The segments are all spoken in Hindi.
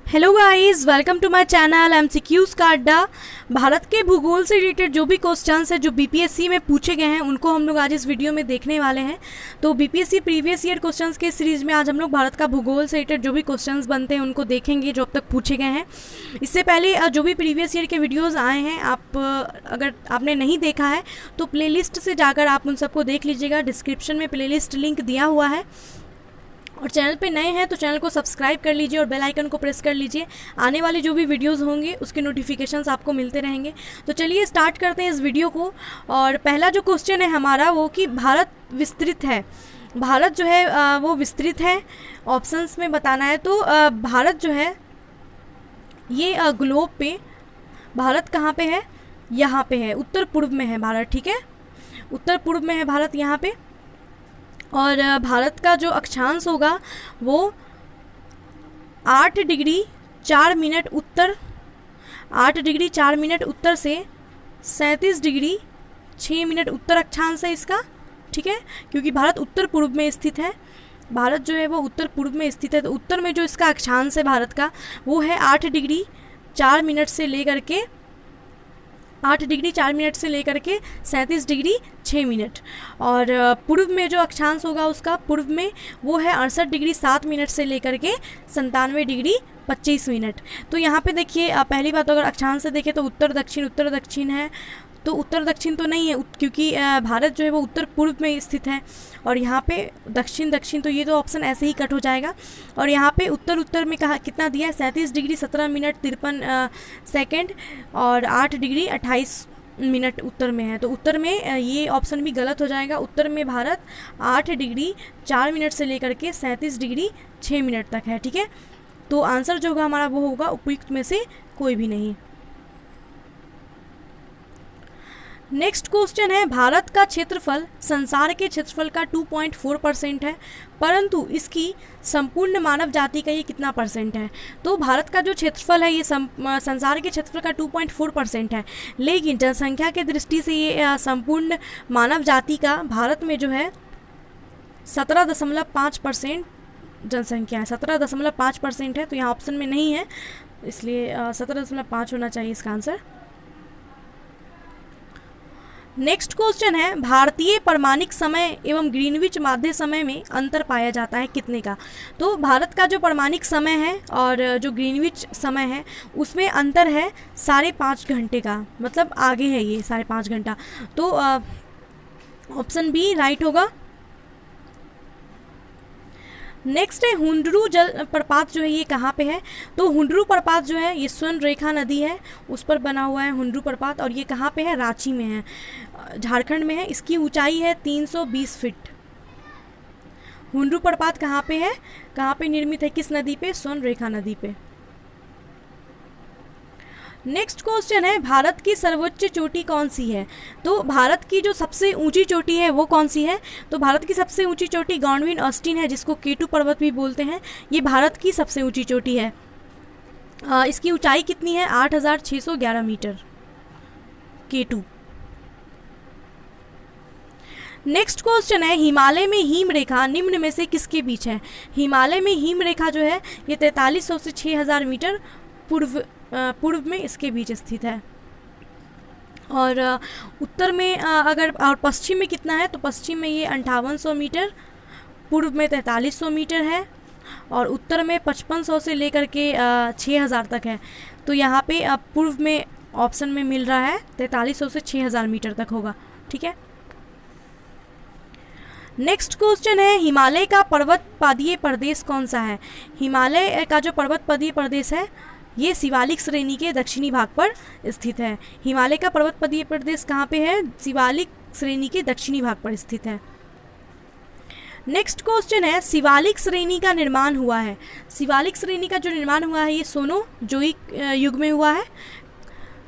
Hello guys, welcome to my channel MCQs का अड्डा। भारत के भूगोल से रिलेटेड जो भी क्वेश्चंस है जो बीपीएससी में पूछे गए हैं उनको हम लोग आज इस वीडियो में देखने वाले हैं। तो बीपीएससी प्रीवियस ईयर क्वेश्चंस के सीरीज में आज हम लोग भारत का भूगोल से रिलेटेड जो भी क्वेश्चंस बनते हैं उनको देखेंगे जो अब तक पूछे गए हैं। इससे पहले जो भी प्रीवियस ईयर के वीडियोज़ आए हैं अगर आपने नहीं देखा है तो प्लेलिस्ट से जाकर आप उन सबको देख लीजिएगा। डिस्क्रिप्शन में प्लेलिस्ट लिंक दिया हुआ है। और चैनल पे नए हैं तो चैनल को सब्सक्राइब कर लीजिए और बेल आइकन को प्रेस कर लीजिए। आने वाले जो भी वीडियोस होंगे उसके नोटिफिकेशंस आपको मिलते रहेंगे। तो चलिए स्टार्ट करते हैं इस वीडियो को। और पहला जो क्वेश्चन है हमारा वो कि भारत विस्तृत है। भारत जो है वो विस्तृत है। ऑप्शंस में बताना है तो भारत जो है ये ग्लोब पे भारत कहाँ पे है? यहाँ पे है, उत्तर पूर्व में है भारत। ठीक है, उत्तर पूर्व में है भारत यहाँ पे। और भारत का जो अक्षांश होगा वो 8 डिग्री 4 मिनट उत्तर 8 डिग्री 4 मिनट उत्तर से 37 डिग्री 6 मिनट उत्तर अक्षांश है इसका। ठीक है, क्योंकि भारत उत्तर पूर्व में स्थित है। भारत जो है वो उत्तर पूर्व में स्थित है तो उत्तर में जो इसका अक्षांश है भारत का वो है 8 डिग्री 4 मिनट से लेकर के 37 डिग्री 6 मिनट। और पूर्व में जो अक्षांश होगा उसका पूर्व में वो है 68 डिग्री 7 मिनट से लेकर के 97 डिग्री 25 मिनट। तो यहाँ पे देखिए पहली बात अगर अक्षांश से देखें तो उत्तर दक्षिण है। तो उत्तर दक्षिण तो नहीं है क्योंकि भारत जो है वो उत्तर पूर्व में स्थित है। और यहाँ पे दक्षिण तो ये तो ऑप्शन ऐसे ही कट हो जाएगा। और यहाँ पे उत्तर में कहा कितना दिया है? 37 डिग्री 17 मिनट 53 सेकेंड और 8 डिग्री 28 मिनट उत्तर में है। तो उत्तर में ये ऑप्शन भी गलत हो जाएगा। उत्तर में भारत 8 डिग्री 4 मिनट से लेकर के 37 डिग्री 6 मिनट तक है। ठीक है, तो आंसर जो होगा हमारा वो होगा उपयुक्त में से कोई भी नहीं। नेक्स्ट क्वेश्चन है, भारत का क्षेत्रफल संसार के क्षेत्रफल का 2.4% है, परंतु इसकी संपूर्ण मानव जाति का ये कितना परसेंट है? तो भारत का जो क्षेत्रफल है ये संसार के क्षेत्रफल का 2.4% है, लेकिन जनसंख्या के दृष्टि से ये संपूर्ण मानव जाति का भारत में जो है 17.5% जनसंख्या है। 17.5% है, तो यहाँ ऑप्शन में नहीं है, इसलिए 17.5 होना चाहिए इसका आंसर। नेक्स्ट क्वेश्चन है, भारतीय परमाणिक समय एवं ग्रीनविच माध्य समय में अंतर पाया जाता है कितने का? तो भारत का जो परमाणिक समय है और जो ग्रीनविच समय है उसमें अंतर है 5.5 घंटे का, मतलब आगे है ये 5.5 घंटा। तो ऑप्शन बी राइट होगा। नेक्स्ट है, हुंडरू जल प्रपात जो है ये कहाँ पे है? तो हुंडरू प्रपात जो है ये स्वर्ण रेखा नदी है उस पर बना हुआ है हुंडरू प्रपात। और ये कहाँ पे है? रांची में है, झारखंड में है। इसकी ऊंचाई है 320 फीट। हुंडरू प्रपात कहाँ पे है, कहाँ पे निर्मित है, किस नदी पे? स्वर्ण रेखा नदी पे। नेक्स्ट क्वेश्चन है, भारत की सर्वोच्च चोटी कौन सी है? तो भारत की जो सबसे ऊंची चोटी है वो कौन सी है? तो भारत की सबसे ऊंची चोटी गॉडविन ऑस्टिन है, जिसको केटू पर्वत भी बोलते हैं। ये भारत की सबसे ऊंची चोटी है। इसकी ऊंचाई कितनी है? 8,611 मीटर, केटू। नेक्स्ट क्वेश्चन है, हिमालय में हिम रेखा निम्न में से किसके बीच है? हिमालय में हिम रेखा जो है ये 4300 से 6000 मीटर पूर्व में इसके बीच स्थित है। और उत्तर में और पश्चिम में कितना है? तो पश्चिम में ये 5800 मीटर, पूर्व में 4300 मीटर है और उत्तर में 5500 से लेकर के 6000 तक है। तो यहाँ पे पूर्व में ऑप्शन में मिल रहा है 4300 से 6000 मीटर तक होगा। ठीक है, नेक्स्ट क्वेश्चन है, हिमालय का पर्वत पादीय प्रदेश कौन सा है? हिमालय का जो पर्वत पादीय प्रदेश है ये शिवालिक श्रेणी के दक्षिणी भाग पर स्थित है। हिमालय का पर्वत पादीय प्रदेश कहाँ पे है? शिवालिक श्रेणी के दक्षिणी भाग पर स्थित है। नेक्स्ट क्वेश्चन है, शिवालिक श्रेणी का निर्माण हुआ है। शिवालिक श्रेणी का जो निर्माण हुआ है ये सोनो-जोइक युग में हुआ है।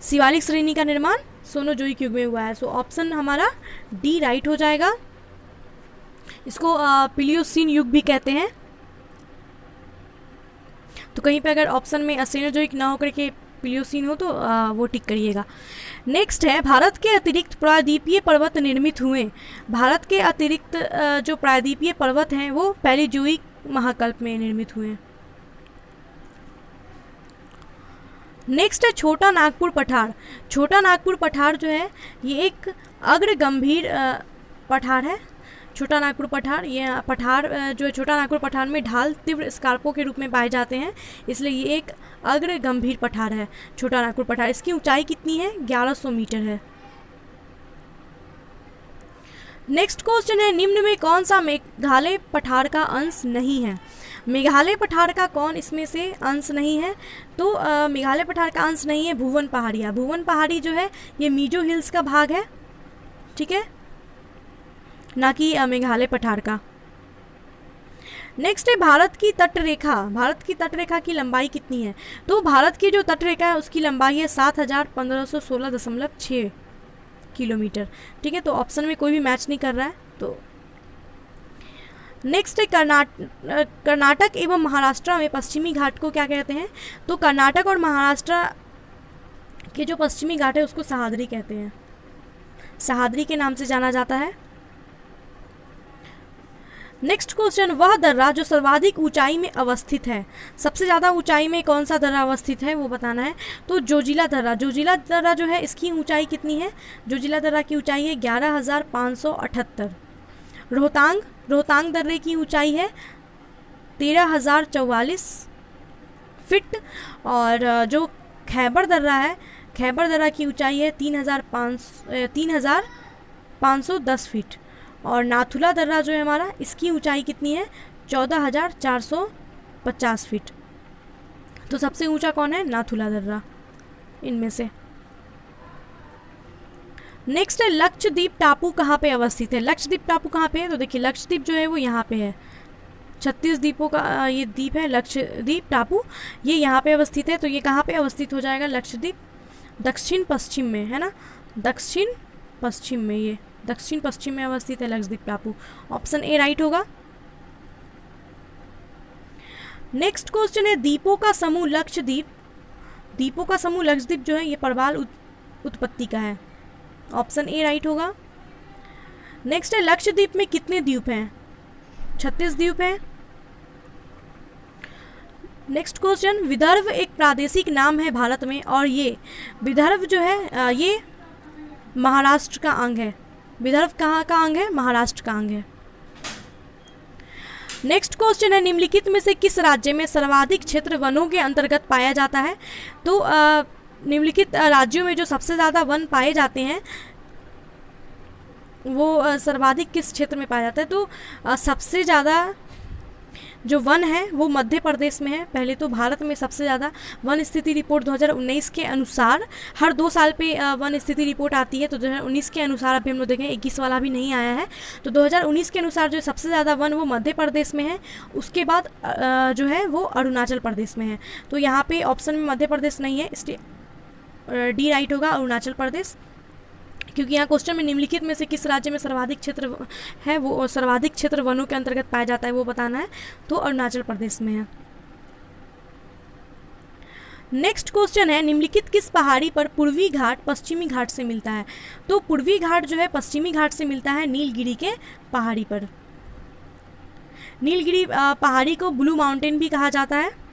शिवालिक श्रेणी का निर्माण सोनो-जोइक युग में हुआ है। सो ऑप्शन हमारा डी राइट हो जाएगा। इसको प्लियोसीन युग भी कहते हैं। तो कहीं पे अगर ऑप्शन में सेनोजोइक ना होकर के प्लियोसीन हो तो वो टिक करिएगा। नेक्स्ट है, भारत के अतिरिक्त प्रायद्वीपीय पर्वत निर्मित हुए। भारत के अतिरिक्त जो प्रायद्वीपीय पर्वत हैं वो पैलियोजोइक महाकल्प में निर्मित हुए हैं। नेक्स्ट है छोटा नागपुर पठार। छोटा नागपुर पठार जो है ये एक अग्र गंभीर पठार है। छोटा नागपुर पठार, ये पठार जो है छोटा नागपुर पठार में ढाल तीव्र स्कार्पों के रूप में पाए जाते हैं, इसलिए ये एक अग्र गंभीर पठार है छोटा नागपुर पठार। इसकी ऊंचाई कितनी है? 1100 मीटर है। नेक्स्ट क्वेश्चन है निम्न में कौन सा मेघालय पठार का अंश नहीं है? मेघालय पठार का कौन इसमें से अंश नहीं है? तो मेघालय पठार का अंश नहीं है भुवन पहाड़ियाँ। भुवन पहाड़ी जो है ये मिजो हिल्स का भाग है, ठीक है, ना कि मेघालय पठार का। नेक्स्ट है भारत की तटरेखा। भारत की तटरेखा की लंबाई कितनी है? तो भारत की जो तटरेखा है उसकी लंबाई है 7516.6 किलोमीटर, ठीक है। तो ऑप्शन में कोई भी मैच नहीं कर रहा है। तो नेक्स्ट है कर्नाटक एवं महाराष्ट्र में पश्चिमी घाट को क्या कहते हैं? तो कर्नाटक और महाराष्ट्र के जो पश्चिमी घाट है उसको सह्याद्री कहते हैं, सह्याद्री के नाम से जाना जाता है। नेक्स्ट क्वेश्चन, वह दर्रा जो सर्वाधिक ऊंचाई में अवस्थित है, सबसे ज़्यादा ऊंचाई में कौन सा दर्रा अवस्थित है वो बताना है। तो जोजिला दर्रा। जोजिला दर्रा जो है इसकी ऊंचाई कितनी है? जोजिला दर्रा की ऊंचाई है 11,578। रोहतांग दर्रे की ऊंचाई है 13,044 फीट। और जो खैबर दर्रा है, खैबर दर्रा की ऊंचाई है 3,510 फीट। और नाथुला दर्रा जो है हमारा, इसकी ऊंचाई कितनी है? 14,450 फीट। तो सबसे ऊंचा कौन है? नाथुला दर्रा इनमें से। नेक्स्ट है लक्षद्वीप टापू कहाँ पे अवस्थित है? लक्षद्वीप टापू कहाँ पे है? तो देखिए लक्षद्वीप जो है वो यहाँ पे है, 36 द्वीपों का ये द्वीप है लक्षद्वीप टापू, ये यहाँ पे अवस्थित है। तो ये कहाँ पे अवस्थित हो जाएगा? लक्षद्वीप दक्षिण पश्चिम में, है ना, दक्षिण पश्चिम में, ये दक्षिण पश्चिम में अवस्थित है लक्षद्वीप टापू। ऑप्शन ए राइट होगा। नेक्स्ट क्वेश्चन है द्वीपों का समूह लक्षद्वीप। द्वीपों का समूह लक्षद्वीप जो है ये प्रवाल उत्पत्ति का है। ऑप्शन ए राइट होगा। नेक्स्ट है लक्षद्वीप में कितने द्वीप हैं? 36 द्वीप हैं। नेक्स्ट क्वेश्चन, विदर्भ एक प्रादेशिक नाम है भारत में और ये विदर्भ जो है ये महाराष्ट्र का अंग है। विदर्भ कहाँ का अंग है? महाराष्ट्र का अंग है। नेक्स्ट क्वेश्चन है निम्नलिखित में से किस राज्य में सर्वाधिक क्षेत्र वनों के अंतर्गत पाया जाता है? तो निम्नलिखित राज्यों में जो सबसे ज़्यादा वन पाए जाते हैं वो सर्वाधिक किस क्षेत्र में पाया जाता है? तो सबसे ज़्यादा जो वन है वो मध्य प्रदेश में है। पहले तो भारत में सबसे ज़्यादा वन स्थिति रिपोर्ट 2019 के अनुसार हर 2 साल पे वन स्थिति रिपोर्ट आती है। तो 2019 के अनुसार अभी हम लोग देखें 21 वाला भी नहीं आया है। तो 2019 के अनुसार जो सबसे ज़्यादा वन वो मध्य प्रदेश में है, उसके बाद जो है वो अरुणाचल प्रदेश में है। तो यहाँ पे ऑप्शन में मध्य प्रदेश नहीं है, इसलिए डी राइट होगा, अरुणाचल प्रदेश। क्योंकि यहाँ क्वेश्चन में निम्नलिखित में से किस राज्य में सर्वाधिक क्षेत्र है, वो सर्वाधिक क्षेत्र वनों के अंतर्गत पाया जाता है वो बताना है। तो अरुणाचल प्रदेश में है। नेक्स्ट क्वेश्चन है निम्नलिखित किस पहाड़ी पर पूर्वी घाट पश्चिमी घाट से मिलता है? तो पूर्वी घाट जो है पश्चिमी घाट से मिलता है नीलगिरी के पहाड़ी पर। नीलगिरी पहाड़ी को ब्लू माउंटेन भी कहा जाता है।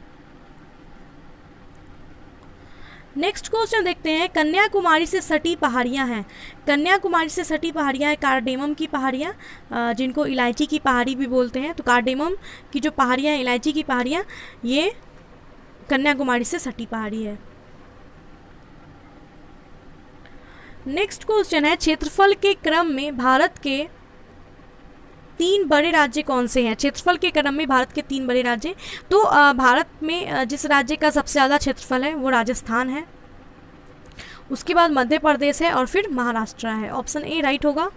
नेक्स्ट क्वेश्चन देखते हैं, कन्याकुमारी से सटी पहाड़ियाँ हैं। कन्याकुमारी से सटी पहाड़ियाँ हैं कार्डेमम की पहाड़ियाँ, जिनको इलायची की पहाड़ी भी बोलते हैं। तो कार्डेमम की जो पहाड़ियाँ हैं, इलायची की पहाड़ियाँ, ये कन्याकुमारी से सटी पहाड़ी है। नेक्स्ट क्वेश्चन है क्षेत्रफल के क्रम में भारत के 3 बड़े राज्य कौन से हैं? क्षेत्रफल के क्रम में भारत के 3 बड़े राज्य। तो भारत में जिस राज्य का सबसे ज़्यादा क्षेत्रफल है वो राजस्थान है, उसके बाद मध्य प्रदेश है और फिर महाराष्ट्र है। ऑप्शन ए राइट होगा।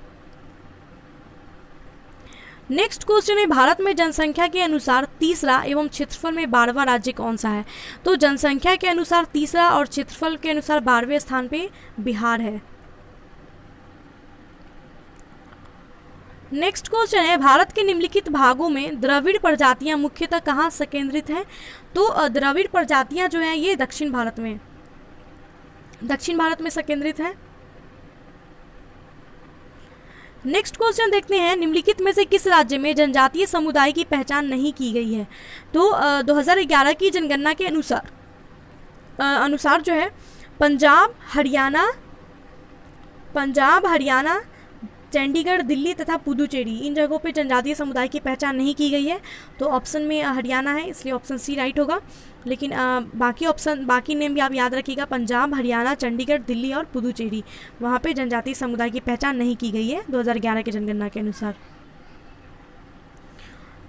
नेक्स्ट क्वेश्चन है भारत में जनसंख्या के अनुसार तीसरा एवं क्षेत्रफल में 12वां राज्य कौन सा है? तो जनसंख्या के अनुसार तीसरा और क्षेत्रफल के अनुसार 12वें स्थान पे बिहार है। नेक्स्ट क्वेश्चन है भारत के निम्नलिखित भागों में द्रविड़ प्रजातियां मुख्यतः कहाँ संकेंद्रित हैं? तो द्रविड़ प्रजातियां जो हैं ये दक्षिण भारत में संकेंद्रित हैं। नेक्स्ट क्वेश्चन देखते हैं निम्नलिखित में से किस राज्य में जनजातीय समुदाय की पहचान नहीं की गई है? तो 2011 की जनगणना के अनुसार अनुसार जो है पंजाब, हरियाणा, चंडीगढ़, दिल्ली तथा पुदुचेरी, इन जगहों पे जनजातीय समुदाय की पहचान नहीं की गई है। तो ऑप्शन में हरियाणा है, इसलिए ऑप्शन सी राइट होगा। लेकिन बाकी नेम भी आप याद रखिएगा, पंजाब, हरियाणा, चंडीगढ़, दिल्ली और पुदुचेरी, वहाँ पे जनजातीय समुदाय की पहचान नहीं की गई है 2011 की जनगणना के अनुसार।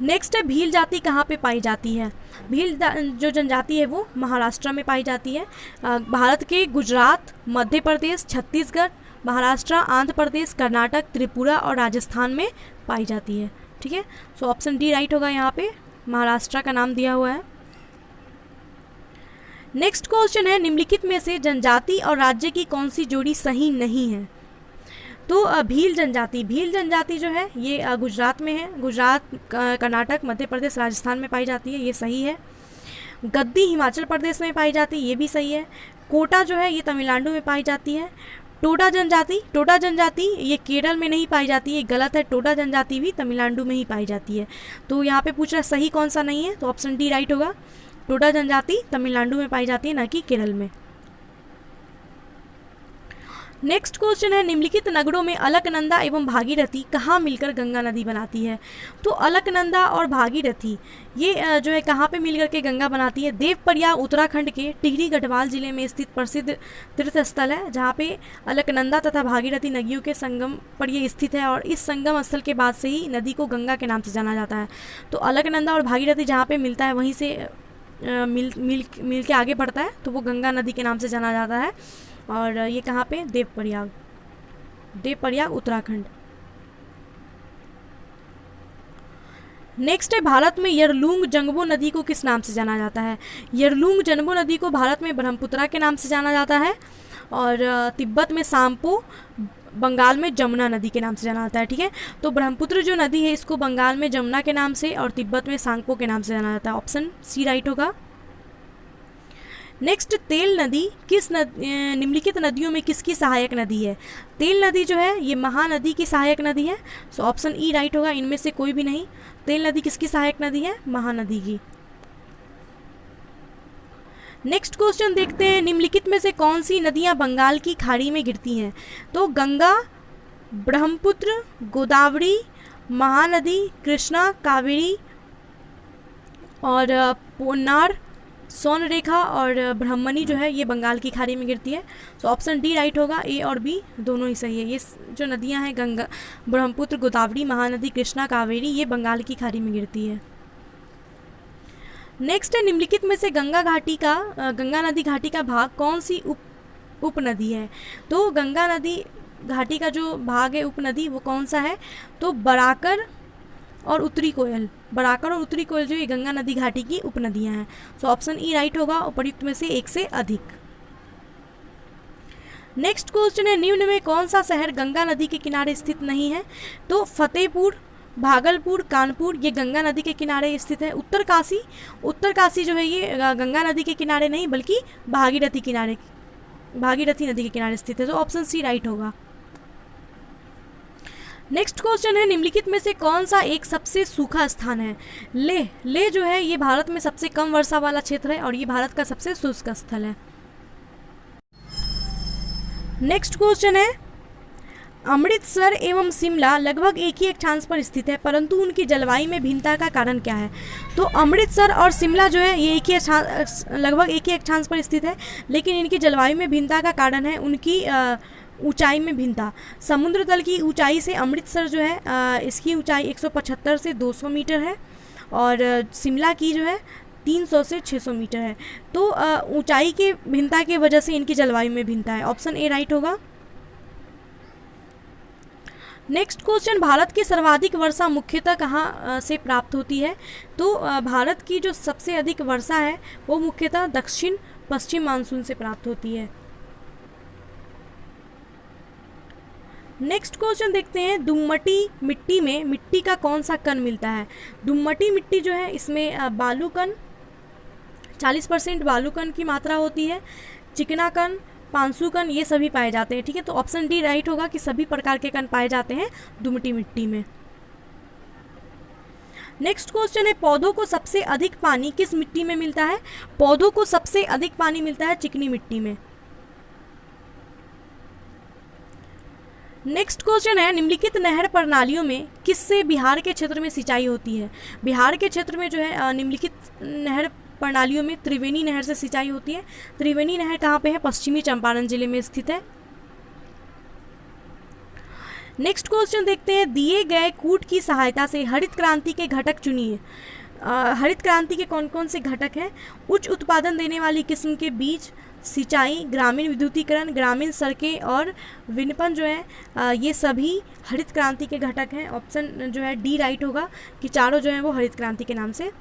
नेक्स्ट है भील जाति कहाँ पे पाई जाती है। भील जो जनजाति है वो महाराष्ट्र में पाई जाती है। भारत के गुजरात, मध्य प्रदेश, छत्तीसगढ़, महाराष्ट्र, आंध्र प्रदेश, कर्नाटक, त्रिपुरा और राजस्थान में पाई जाती है। ठीक है, सो ऑप्शन डी राइट होगा, यहाँ पे महाराष्ट्र का नाम दिया हुआ है। नेक्स्ट क्वेश्चन है निम्नलिखित में से जनजाति और राज्य की कौन सी जोड़ी सही नहीं है। तो भील जनजाति जो है ये गुजरात में है। गुजरात, कर्नाटक, मध्य प्रदेश, राजस्थान में पाई जाती है, ये सही है। गद्दी हिमाचल प्रदेश में पाई जाती है, ये भी सही है। कोटा जो है ये तमिलनाडु में पाई जाती है। टोडा जनजाति ये केरल में नहीं पाई जाती है, गलत है। टोडा जनजाति भी तमिलनाडु में ही पाई जाती है। तो यहाँ पे पूछ रहा है सही कौन सा नहीं है, तो ऑप्शन डी राइट होगा। टोडा जनजाति तमिलनाडु में पाई जाती है, ना कि केरल में। नेक्स्ट क्वेश्चन है निम्नलिखित नगरों में अलकनंदा एवं भागीरथी कहाँ मिलकर गंगा नदी बनाती है। तो अलकनंदा और भागीरथी ये जो है कहाँ पे मिलकर के गंगा बनाती है। देवप्रयाग उत्तराखंड के टिहरी गढ़वाल जिले में स्थित प्रसिद्ध तीर्थ स्थल है, जहाँ पे अलकनंदा तथा भागीरथी नदियों के संगम पर ये स्थित है, और इस संगम स्थल के बाद से ही नदी को गंगा के नाम से जाना जाता है। तो अलकनंदा और भागीरथी जहाँ पे मिलता है वहीं से मिल के आगे बढ़ता है, तो वो गंगा नदी के नाम से जाना जाता है। और ये कहाँ पे, देवप्रयाग उत्तराखंड। नेक्स्ट है भारत में यरलुंग जंगबो नदी को किस नाम से जाना जाता है। यरलुंग जंगबो नदी को भारत में ब्रह्मपुत्रा के नाम से जाना जाता है, और तिब्बत में साम्पो, बंगाल में जमुना नदी के नाम से जाना जाता है। ठीक है, तो ब्रह्मपुत्र जो नदी है इसको बंगाल में जमुना के नाम से और तिब्बत में सांगपो के नाम से जाना जाता है। ऑप्शन सी राइट होगा। नेक्स्ट, तेल नदी निम्नलिखित नदियों में किसकी सहायक नदी है। तेल नदी जो है ये महानदी की सहायक नदी है, सो ऑप्शन ई राइट होगा, इनमें से कोई भी नहीं। तेल नदी किसकी सहायक नदी है, महानदी की। नेक्स्ट क्वेश्चन देखते हैं निम्नलिखित में से कौन सी नदियां बंगाल की खाड़ी में गिरती हैं। तो गंगा, ब्रह्मपुत्र, गोदावरी, महानदी, कृष्णा, कावेरी और पोन्नार, सोनरेखा और ब्रह्मणी जो है ये बंगाल की खाड़ी में गिरती है। तो ऑप्शन डी राइट होगा, ए और बी दोनों ही सही है। ये जो नदियां हैं गंगा, ब्रह्मपुत्र, गोदावरी, महानदी, कृष्णा, कावेरी, ये बंगाल की खाड़ी में गिरती है। नेक्स्ट है निम्नलिखित में से गंगा नदी घाटी का भाग कौन सी उपनदी है। तो गंगा नदी घाटी का जो भाग है उपनदी वो कौन सा है, तो बराकर और उत्तरी कोयल जो ये गंगा नदी घाटी की उपनदियां हैं। सो ऑप्शन ई राइट होगा, उपर्युक्त में से एक से अधिक। नेक्स्ट क्वेश्चन है निम्न में कौन सा शहर गंगा नदी के किनारे स्थित नहीं है। तो फतेहपुर, भागलपुर, कानपुर ये गंगा नदी के किनारे स्थित है। उत्तर काशी जो है ये गंगा नदी के किनारे नहीं बल्कि भागीरथी नदी के किनारे स्थित है। तो ऑप्शन सी राइट होगा। नेक्स्ट क्वेश्चन है निम्नलिखित में से कौन सा एक सबसे सूखा स्थान है। लेह जो है ये भारत में सबसे कम वर्षा वाला क्षेत्र है और ये भारत का सबसे शुष्क स्थल है। नेक्स्ट क्वेश्चन है अमृतसर एवं शिमला लगभग एक ही अक्षांश पर स्थित है, परंतु उनकी जलवायु में भिन्नता का कारण क्या है। तो अमृतसर और शिमला जो है ये लगभग एक ही अक्षांश पर स्थित है, लेकिन इनकी जलवायु में भिन्नता का कारण है उनकी ऊंचाई में भिन्नता। समुद्र तल की ऊंचाई से अमृतसर जो है इसकी ऊंचाई 175 से 200 मीटर है, और शिमला की जो है 300 से 600 मीटर है। तो ऊंचाई के भिन्नता की वजह से इनकी जलवायु में भिन्नता है। ऑप्शन ए राइट होगा। नेक्स्ट क्वेश्चन भारत की सर्वाधिक वर्षा मुख्यतः कहाँ से प्राप्त होती है। तो भारत की जो सबसे अधिक वर्षा है वो मुख्यतः दक्षिण पश्चिम मानसून से प्राप्त होती है। नेक्स्ट क्वेश्चन देखते हैं दुम्मटी मिट्टी में मिट्टी का कौन सा कण मिलता है। दुम्मटी मिट्टी जो है इसमें बालू कण 40% बालू कण की मात्रा होती है, चिकना कण, पांसु कण ये सभी पाए जाते हैं। ठीक है, तो ऑप्शन डी राइट होगा कि सभी प्रकार के कण पाए जाते हैं दुम्मटी मिट्टी में। नेक्स्ट क्वेश्चन है, पौधों को सबसे अधिक पानी किस मिट्टी में मिलता है? पौधों को सबसे अधिक पानी मिलता है चिकनी मिट्टी में। नेक्स्ट क्वेश्चन है, निम्नलिखित नहर प्रणालियों में किससे बिहार के क्षेत्र में सिंचाई होती है? बिहार के क्षेत्र में जो है निम्नलिखित नहर प्रणालियों में त्रिवेणी नहर से सिंचाई होती है। त्रिवेणी नहर कहाँ पे है? पश्चिमी चंपारण जिले में स्थित है। नेक्स्ट क्वेश्चन देखते हैं, दिए गए कूट की सहायता से हरित क्रांति के घटक चुनिए। हरित क्रांति के कौन कौन से घटक हैं? उच्च उत्पादन देने वाली किस्म के बीज, सिंचाई, ग्रामीण विद्युतीकरण, ग्रामीण सड़कें और विपणन जो है ये सभी हरित क्रांति के घटक हैं। ऑप्शन जो है डी राइट होगा कि चारों जो हैं वो हरित क्रांति के नाम से।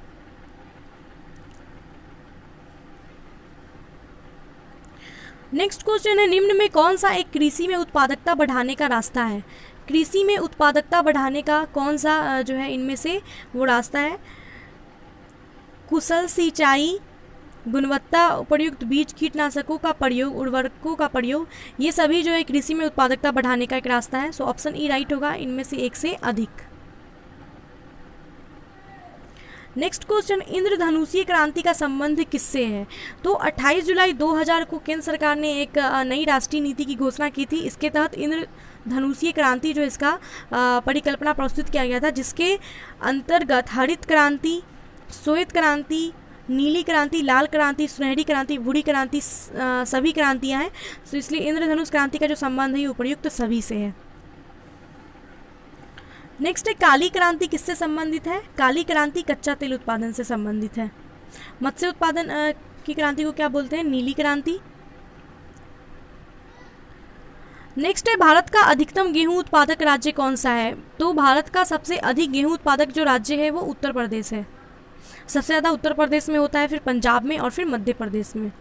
नेक्स्ट क्वेश्चन है, निम्न में कौन सा एक कृषि में उत्पादकता बढ़ाने का रास्ता है? कृषि में उत्पादकता बढ़ाने का कौन सा जो है इनमें से वो रास्ता है? कुशल सिंचाई, गुणवत्ता उपयुक्त बीज, कीटनाशकों का प्रयोग, उर्वरकों का प्रयोग, ये सभी जो है कृषि में उत्पादकता बढ़ाने का एक रास्ता है। सो ऑप्शन ई राइट होगा, इनमें से एक से अधिक। नेक्स्ट क्वेश्चन, इंद्रधनुषीय क्रांति का संबंध किससे है? तो 28 जुलाई 2000 को केंद्र सरकार ने एक नई राष्ट्रीय नीति की घोषणा की थी। इसके तहत इंद्रधनुषीय क्रांति जो इसका परिकल्पना प्रस्तुत किया गया था, जिसके अंतर्गत हरित क्रांति, श्वेत क्रांति, नीली क्रांति, लाल क्रांति, सुनहरी क्रांति, बूढ़ी क्रांति सभी क्रांतियां हैं। तो इसलिए इंद्रधनुष क्रांति का जो संबंध है उपयुक्त सभी से है। नेक्स्ट है, काली क्रांति किससे संबंधित है? काली क्रांति कच्चा तेल उत्पादन से संबंधित है। मत्स्य उत्पादन की क्रांति को क्या बोलते हैं? नीली क्रांति। नेक्स्ट है, भारत का अधिकतम गेहूं उत्पादक राज्य कौन सा है? तो भारत का सबसे अधिक गेहूं उत्पादक जो राज्य है वो उत्तर प्रदेश है। सबसे ज़्यादा उत्तर प्रदेश में होता है, फिर पंजाब में और फिर मध्य प्रदेश में।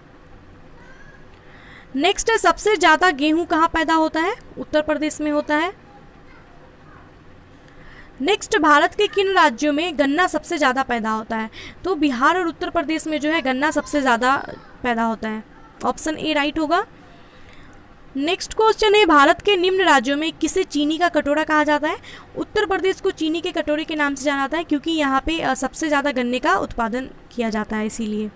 नेक्स्ट है, सबसे ज़्यादा गेहूं कहाँ पैदा होता है? उत्तर प्रदेश में होता है। नेक्स्ट, भारत के किन राज्यों में गन्ना सबसे ज़्यादा पैदा होता है? तो बिहार और उत्तर प्रदेश में जो है गन्ना सबसे ज़्यादा पैदा होता है। ऑप्शन ए राइट होगा। नेक्स्ट क्वेश्चन है, भारत के निम्न राज्यों में किसे चीनी का कटोरा कहा जाता है? उत्तर प्रदेश को चीनी के कटोरे के नाम से जाना जाता है, क्योंकि यहाँ पे सबसे ज़्यादा गन्ने का उत्पादन किया जाता है, इसीलिए।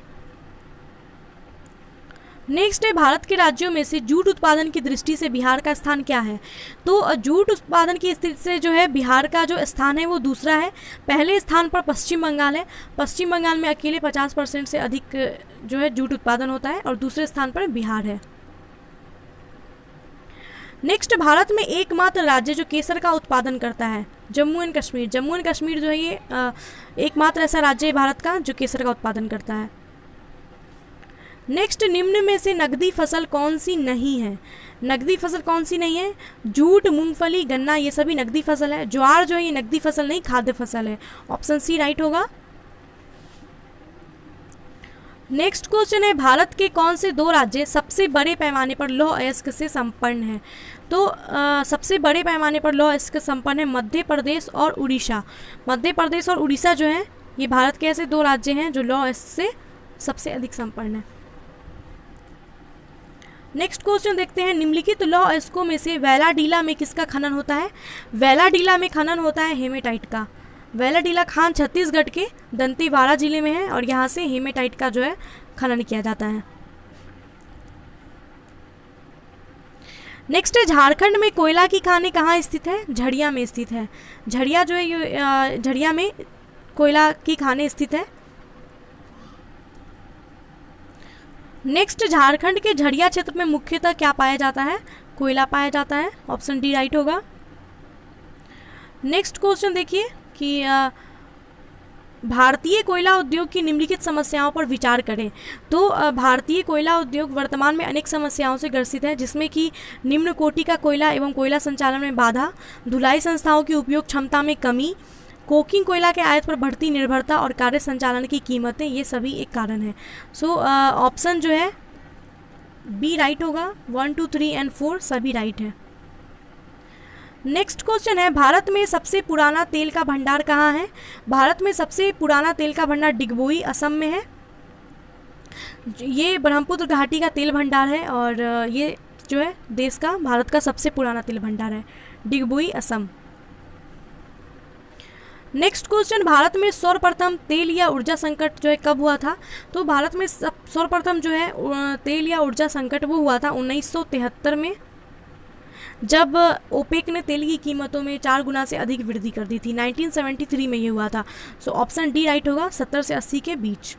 नेक्स्ट है, भारत के राज्यों में से जूट उत्पादन की दृष्टि से बिहार का स्थान क्या है? तो जूट उत्पादन की स्थिति से जो है बिहार का जो स्थान है वो दूसरा है। पहले स्थान पर पश्चिम बंगाल है। पश्चिम बंगाल में अकेले 50% से अधिक जो है जूट उत्पादन होता है, और दूसरे स्थान पर बिहार है। नेक्स्ट, भारत में एकमात्र राज्य जो केसर का उत्पादन करता है? जम्मू एंड कश्मीर। जम्मू एंड कश्मीर जो है ये एकमात्र ऐसा राज्य है भारत का जो केसर का उत्पादन करता है। नेक्स्ट, निम्न में से नकदी फसल कौन सी नहीं है? नकदी फसल कौन सी नहीं है? जूट, मूंगफली, गन्ना ये सभी नकदी फसल है। ज्वार जो है ये नकदी फसल नहीं, खाद्य फसल है। ऑप्शन सी राइट होगा। नेक्स्ट क्वेश्चन है, भारत के कौन से दो राज्य सबसे बड़े पैमाने पर लौह अयस्क से संपन्न है? तो सबसे बड़े पैमाने पर लौह अयस्क संपन्न है मध्य प्रदेश और उड़ीसा। मध्य प्रदेश और उड़ीसा जो है ये भारत के ऐसे दो राज्य हैं जो लौह अयस्क से सबसे अधिक संपन्न है। नेक्स्ट क्वेश्चन देखते हैं, निम्नलिखित लौह अयस्कों में से वैलाडीला में किसका खनन होता है? वैलाडीला में खनन होता है हेमेटाइट का। वैलाडीला खान छत्तीसगढ़ के दंतेवाड़ा जिले में है, और यहाँ से हेमेटाइट का जो है खनन किया जाता है। नेक्स्ट है, झारखंड में कोयला की खानें कहाँ स्थित है? झड़िया में स्थित है। झड़िया जो है ये झड़िया में कोयला की खानें स्थित है। नेक्स्ट, झारखंड के झड़िया क्षेत्र में मुख्यतः क्या पाया जाता है? कोयला पाया जाता है। ऑप्शन डी राइट होगा। नेक्स्ट क्वेश्चन देखिए कि भारतीय कोयला उद्योग की निम्नलिखित समस्याओं पर विचार करें। तो भारतीय कोयला उद्योग वर्तमान में अनेक समस्याओं से ग्रसित है, जिसमें कि निम्न कोटि का कोयला एवं कोयला संचालन में बाधा, धुलाई संस्थाओं की उपयोग क्षमता में कमी, कोकिंग कोयला के आयात पर बढ़ती निर्भरता और कार्य संचालन की कीमतें, ये सभी एक कारण है। सो ऑप्शन जो है बी राइट होगा। 1, 2, 3 एंड 4 सभी राइट है। नेक्स्ट क्वेश्चन है, भारत में सबसे पुराना तेल का भंडार कहाँ है? भारत में सबसे पुराना तेल का भंडार डिगबोई असम में है। ये ब्रह्मपुत्र घाटी का तेल भंडार है, और ये जो है देश का भारत का सबसे पुराना तेल भंडार है, डिगबोई असम। नेक्स्ट क्वेश्चन, भारत में सर्वप्रथम तेल या ऊर्जा संकट जो है कब हुआ था? तो भारत में सर्वप्रथम जो है तेल या ऊर्जा संकट वो हुआ था 1973 में, जब ओपेक ने तेल की कीमतों में 4 गुना से अधिक वृद्धि कर दी थी। 1973 में ये हुआ था। सो ऑप्शन डी राइट होगा, 70 से 80 के बीच,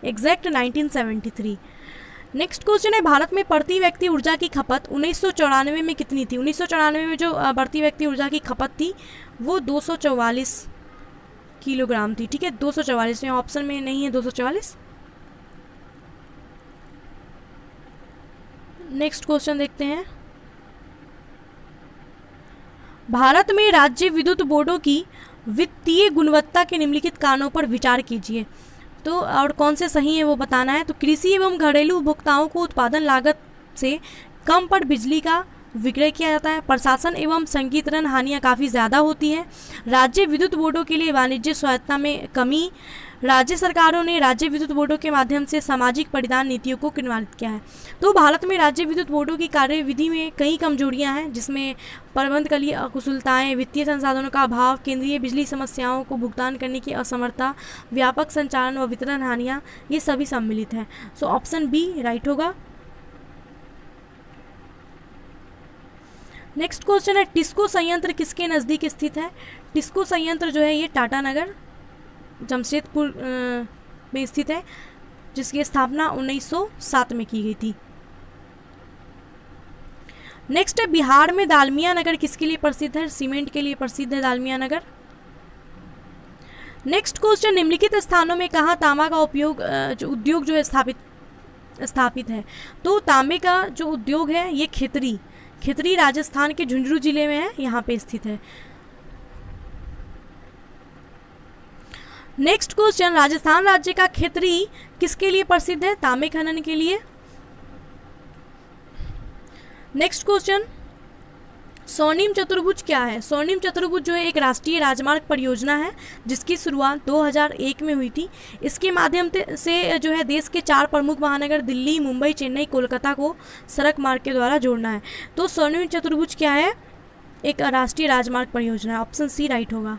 एग्जैक्ट 1973। नेक्स्ट क्वेश्चन है, भारत में प्रति व्यक्ति ऊर्जा की खपत 1994 में कितनी थी? 1994 में जो प्रति व्यक्ति ऊर्जा की खपत थी वो 244 किलोग्राम थी। ठीक है, 244 में, ऑप्शन में नहीं है 244। नेक्स्ट क्वेश्चन देखते हैं, भारत में राज्य विद्युत बोर्डों की वित्तीय गुणवत्ता के निम्नलिखित कारणों पर विचार कीजिए। तो और कौन से सही है वो बताना है। तो कृषि एवं घरेलू उपभोक्ताओं को उत्पादन लागत से कम पर बिजली का विक्रय किया जाता है। प्रशासन एवं संकीर्तन हानियाँ काफ़ी ज़्यादा होती हैं। राज्य विद्युत बोर्डों के लिए वाणिज्य स्वायत्तता में कमी। राज्य सरकारों ने राज्य विद्युत बोर्डों के माध्यम से सामाजिक परिधान नीतियों को क्रियान्वित किया है। तो भारत में राज्य विद्युत बोर्डों की कार्यविधि में कई कमजोरियां हैं, जिसमें प्रबंधकीय अकुशलताएं, वित्तीय संसाधनों का अभाव, केंद्रीय बिजली समस्याओं को भुगतान करने की असमर्थता, व्यापक संचालन व वितरण हानियाँ, ये सभी सम्मिलित हैं। सो ऑप्शन बी राइट होगा। नेक्स्ट क्वेश्चन है, टिस्को संयंत्र किसके नज़दीक स्थित है? टिस्को संयंत्र जो है ये टाटानगर जमशेदपुर में स्थित है, जिसकी स्थापना 1907 में की गई थी। नेक्स्ट है, बिहार में दालमिया नगर किसके लिए प्रसिद्ध है? सीमेंट के लिए प्रसिद्ध है दालमिया नगर। नेक्स्ट क्वेश्चन, निम्नलिखित स्थानों में कहाँ तांबा का उपयोग जो उद्योग जो है स्थापित है? तो तांबे का जो उद्योग है ये खितरी राजस्थान के झुंझुनू जिले में है, यहाँ पे स्थित है। नेक्स्ट क्वेश्चन, राजस्थान राज्य का खितरी किसके लिए प्रसिद्ध है? तांबे खनन के लिए। नेक्स्ट क्वेश्चन, स्वर्णिम चतुर्भुज क्या है? स्वर्णिम चतुर्भुज जो है एक राष्ट्रीय राजमार्ग परियोजना है, जिसकी शुरुआत 2001 में हुई थी। इसके माध्यम से जो है देश के 4 प्रमुख महानगर दिल्ली, मुंबई, चेन्नई, कोलकाता को सड़क मार्ग के द्वारा जोड़ना है। तो स्वर्णिम चतुर्भुज क्या है? एक राष्ट्रीय राजमार्ग परियोजना है, ऑप्शन सी राइट होगा।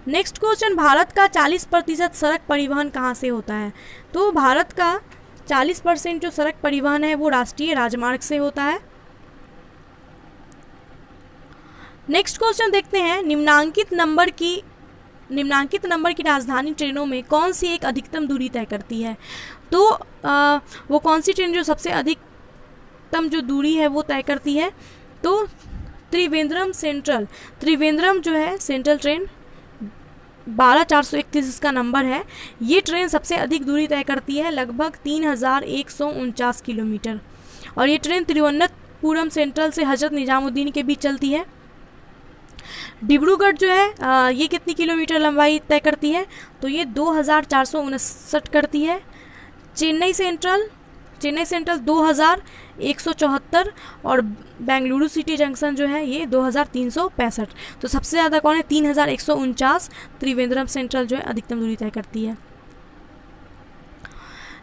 नेक्स्ट क्वेश्चन, भारत का 40% सड़क परिवहन कहाँ से होता है? तो भारत का 40% जो सड़क परिवहन है वो राष्ट्रीय राजमार्ग से होता है। नेक्स्ट क्वेश्चन देखते हैं, निम्नांकित नंबर की राजधानी ट्रेनों में कौन सी एक अधिकतम दूरी तय करती है? तो वो कौन सी ट्रेन जो सबसे अधिकतम जो दूरी है वो तय करती है? तो त्रिवेंद्रम जो है सेंट्रल ट्रेन 12431 इसका नंबर है। ये ट्रेन सबसे अधिक दूरी तय करती है, लगभग 3149 किलोमीटर। और ये ट्रेन तिरुवनंतपुरम सेंट्रल से हजरत निजामुद्दीन के बीच चलती है। डिब्रूगढ़ जो है ये कितनी किलोमीटर लंबाई तय करती है? तो ये 2459 करती है। चेन्नई सेंट्रल 2174 और बेंगलुरु सिटी जंक्शन जो है ये 2365। तो सबसे ज़्यादा कौन है? 3149 त्रिवेंद्रम सेंट्रल जो है अधिकतम दूरी तय करती है।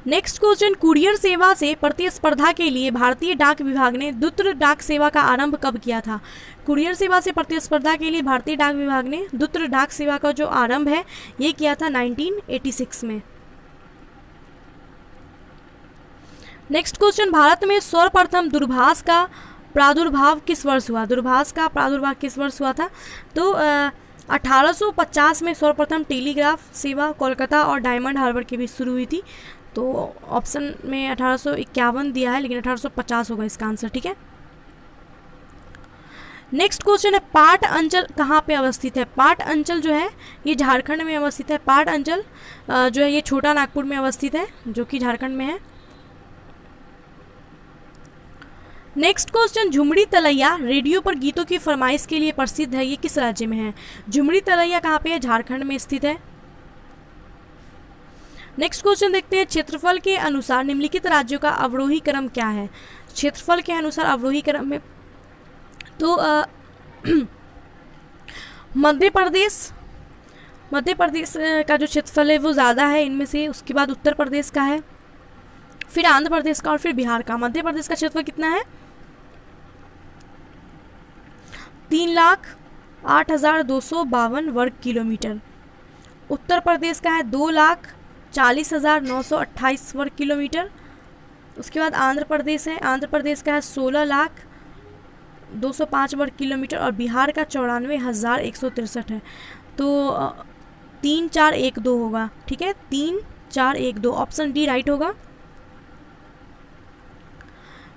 नेक्स्ट क्वेश्चन, कुरियर सेवा से प्रतिस्पर्धा के लिए भारतीय डाक विभाग ने दूत डाक सेवा का आरंभ कब किया था? कुरियर सेवा से प्रतिस्पर्धा के लिए भारतीय डाक विभाग ने दूत डाक सेवा का जो आरंभ है ये किया था 1986 में। नेक्स्ट क्वेश्चन, भारत में सर्वप्रथम दूरभाष का प्रादुर्भाव किस वर्ष हुआ? दूरभाष का प्रादुर्भाव किस वर्ष हुआ था? तो 1850 में सर्वप्रथम टेलीग्राफ सेवा कोलकाता और डायमंड हार्बर के बीच शुरू हुई थी। तो ऑप्शन में 1851 दिया है, लेकिन 1850 होगा इसका आंसर। ठीक है। नेक्स्ट क्वेश्चन है, पाट अंचल कहाँ पे अवस्थित है? पाट अंचल जो है ये झारखंड में अवस्थित है। पाट अंचल जो है ये छोटा नागपुर में अवस्थित है, जो कि झारखंड में है। नेक्स्ट क्वेश्चन, झुमरी तलैया रेडियो पर गीतों की फरमाइश के लिए प्रसिद्ध है, ये किस राज्य में है? झुमरी तलैया कहाँ पे है? झारखंड में स्थित है। नेक्स्ट क्वेश्चन देखते हैं, क्षेत्रफल के अनुसार निम्नलिखित राज्यों का अवरोही क्रम क्या है? क्षेत्रफल के अनुसार अवरोही क्रम में तो मध्य प्रदेश का जो क्षेत्रफल है वो ज़्यादा है इनमें से। उसके बाद उत्तर प्रदेश का है, फिर आंध्र प्रदेश का और फिर बिहार का। मध्य प्रदेश का क्षेत्रफल कितना है? 8,252 वर्ग किलोमीटर। उत्तर प्रदेश का है 2,40,928 वर्ग किलोमीटर। उसके बाद आंध्र प्रदेश है, आंध्र प्रदेश का है 16,0205 वर्ग किलोमीटर। और बिहार का 94,163 है। तो 3-4-1-2 होगा, ठीक है, 3-4-1-2, ऑप्शन डी राइट होगा।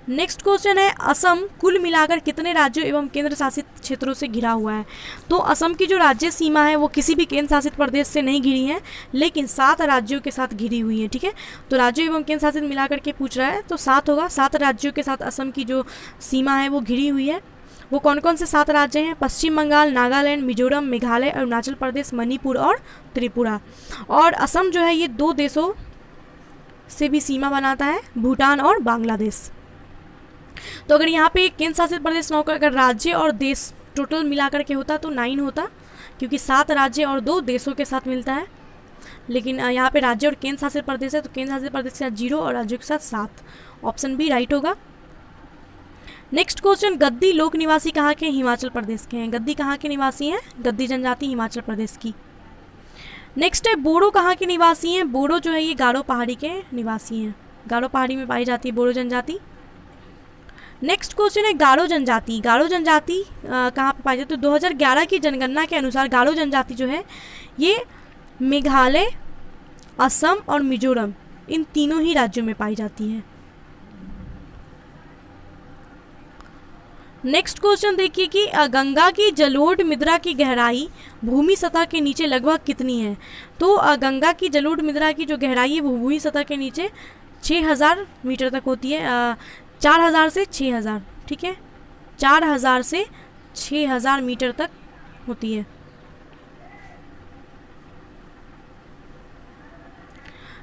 नेक्स्ट क्वेश्चन है, असम कुल मिलाकर कितने राज्यों एवं केंद्र शासित क्षेत्रों से घिरा हुआ है? तो असम की जो राज्य सीमा है वो किसी भी केंद्र शासित प्रदेश से नहीं घिरी है, लेकिन 7 राज्यों के साथ घिरी हुई है, ठीक है। तो राज्यों एवं केंद्र शासित मिलाकर के पूछ रहा है, तो 7 होगा। 7 राज्यों के साथ असम की जो सीमा है वो घिरी हुई है। वो कौन कौन से 7 राज्य हैं? पश्चिम बंगाल, नागालैंड, मिजोरम, मेघालय, अरुणाचल प्रदेश, मणिपुर और त्रिपुरा। और असम जो है ये 2 देशों से भी सीमा बनाता है, भूटान और बांग्लादेश। तो अगर यहाँ पे केंद्र शासित प्रदेश ना होकर अगर राज्य और देश टोटल मिलाकर के होता तो 9 होता, क्योंकि 7 राज्य और 2 देशों के साथ मिलता है। लेकिन यहाँ पे राज्य और केंद्र शासित प्रदेश है, तो केंद्र शासित प्रदेश के साथ 0 और राज्यों के साथ 7, ऑप्शन बी राइट होगा। नेक्स्ट क्वेश्चन, गद्दी लोक निवासी कहाँ के? हिमाचल प्रदेश के हैं। गद्दी कहाँ के निवासी हैं? गद्दी जनजाति हिमाचल प्रदेश की। नेक्स्ट है, बोडो कहाँ के निवासी हैं? बोडो जो है ये गारो पहाड़ी के निवासी हैं। गारो पहाड़ी में पाई जाती है बोडो जनजाति। नेक्स्ट क्वेश्चन है, गारो जनजाति। गारो जनजाति कहाँ पर पाई जाती है? तो 2011 की जनगणना के अनुसार गारो जनजाति जो है ये मेघालय, असम और मिजोरम इन तीनों ही राज्यों में पाई जाती है। नेक्स्ट क्वेश्चन देखिए कि गंगा की जलोढ़ मृदा की गहराई भूमि सतह के नीचे लगभग कितनी है? तो गंगा की जलोढ़ मृदा की जो गहराई है वो भूमि सतह के नीचे 6000 मीटर तक होती है, 4000 से 6000, ठीक है, 4000 से 6000 मीटर तक होती है।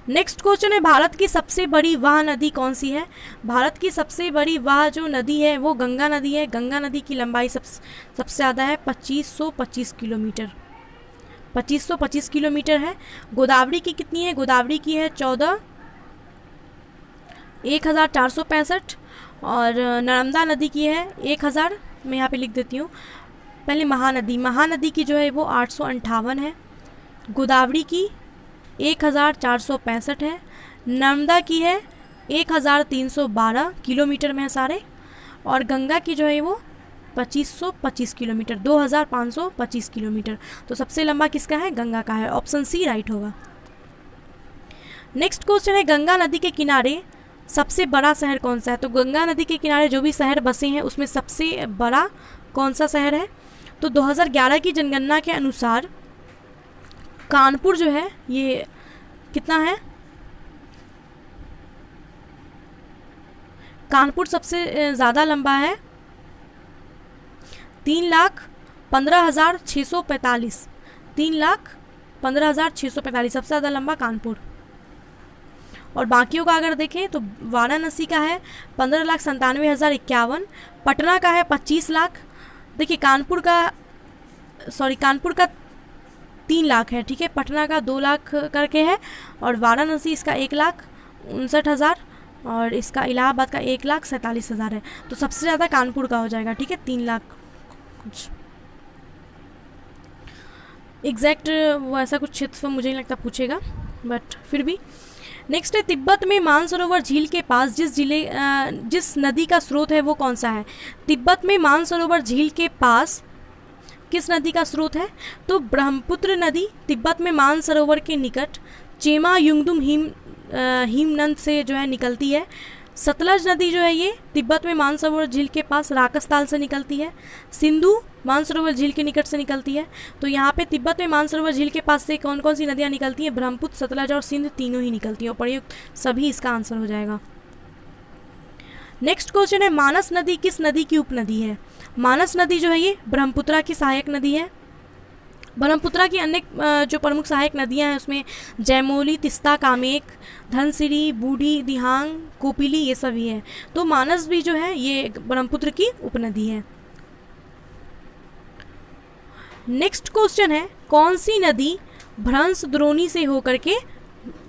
नेक्स्ट क्वेश्चन है, भारत की सबसे बड़ी वाह नदी कौन सी है? भारत की सबसे बड़ी वाह जो नदी है वो गंगा नदी है। गंगा नदी की लंबाई सबसे ज़्यादा है, 2525 किलोमीटर, 2525 किलोमीटर है। गोदावरी की कितनी है? गोदावरी की है 1465। और नर्मदा नदी की है 1000, मैं यहाँ पे लिख देती हूँ। पहले महानदी की जो है वो 858 है। गोदावरी की 1465 है। नर्मदा की है 1312 किलोमीटर में है सारे। और गंगा की जो है वो 2525 किलोमीटर, 2525 किलोमीटर। तो सबसे लंबा किसका है? गंगा का है, ऑप्शन सी राइट होगा। नेक्स्ट क्वेश्चन है, गंगा नदी के किनारे सबसे बड़ा शहर कौन सा है? तो गंगा नदी के किनारे जो भी शहर बसे हैं उसमें सबसे बड़ा कौन सा शहर है? तो 2011 की जनगणना के अनुसार कानपुर जो है ये कितना है? कानपुर सबसे ज़्यादा लंबा है, 3,15,645, 3,15,645 सबसे ज़्यादा लंबा कानपुर। और बाकियों का अगर देखें तो वाराणसी का है 15,97,051, पटना का है 25 लाख। देखिए कानपुर का 3 लाख है, ठीक है, पटना का 2 लाख करके है। और वाराणसी इसका 1,59,000 और इसका इलाहाबाद का 1,47,000 है। तो सबसे ज़्यादा कानपुर का हो जाएगा, ठीक है, 3 लाख कुछ एग्जैक्ट वो ऐसा कुछ क्षेत्र मुझे नहीं लगता पूछेगा, बट फिर भी। नेक्स्ट है, तिब्बत में मानसरोवर झील के पास जिस नदी का स्रोत है वो कौन सा है? तिब्बत में मानसरोवर झील के पास किस नदी का स्रोत है? तो ब्रह्मपुत्र नदी तिब्बत में मानसरोवर के निकट चेमा युंगदुम हिमनद से जो है निकलती है। सतलज नदी जो है ये तिब्बत में मानसरोवर झील के पास राकसताल से निकलती है। सिंधु मानसरोवर झील के निकट से निकलती है। तो यहाँ पे तिब्बत में मानसरोवर झील के पास से कौन कौन सी नदियाँ निकलती हैं? ब्रह्मपुत्र, सतलज और सिंध तीनों ही निकलती हैं। और प्रयुक्त सभी इसका आंसर हो जाएगा। नेक्स्ट क्वेश्चन है, मानस नदी किस नदी की उपनदी है? मानस नदी जो है ये ब्रह्मपुत्रा की सहायक नदी है। ब्रह्मपुत्रा की अन्य जो प्रमुख सहायक नदियां हैं उसमें जयमोली, तिस्ता, कामेक, धनसिरी, बूढ़ी, दिहांग, कोपिली ये सभी है। तो मानस भी जो है ये ब्रह्मपुत्र की उपनदी है। नेक्स्ट क्वेश्चन है, कौन सी नदी भ्रंश द्रोणी से होकर के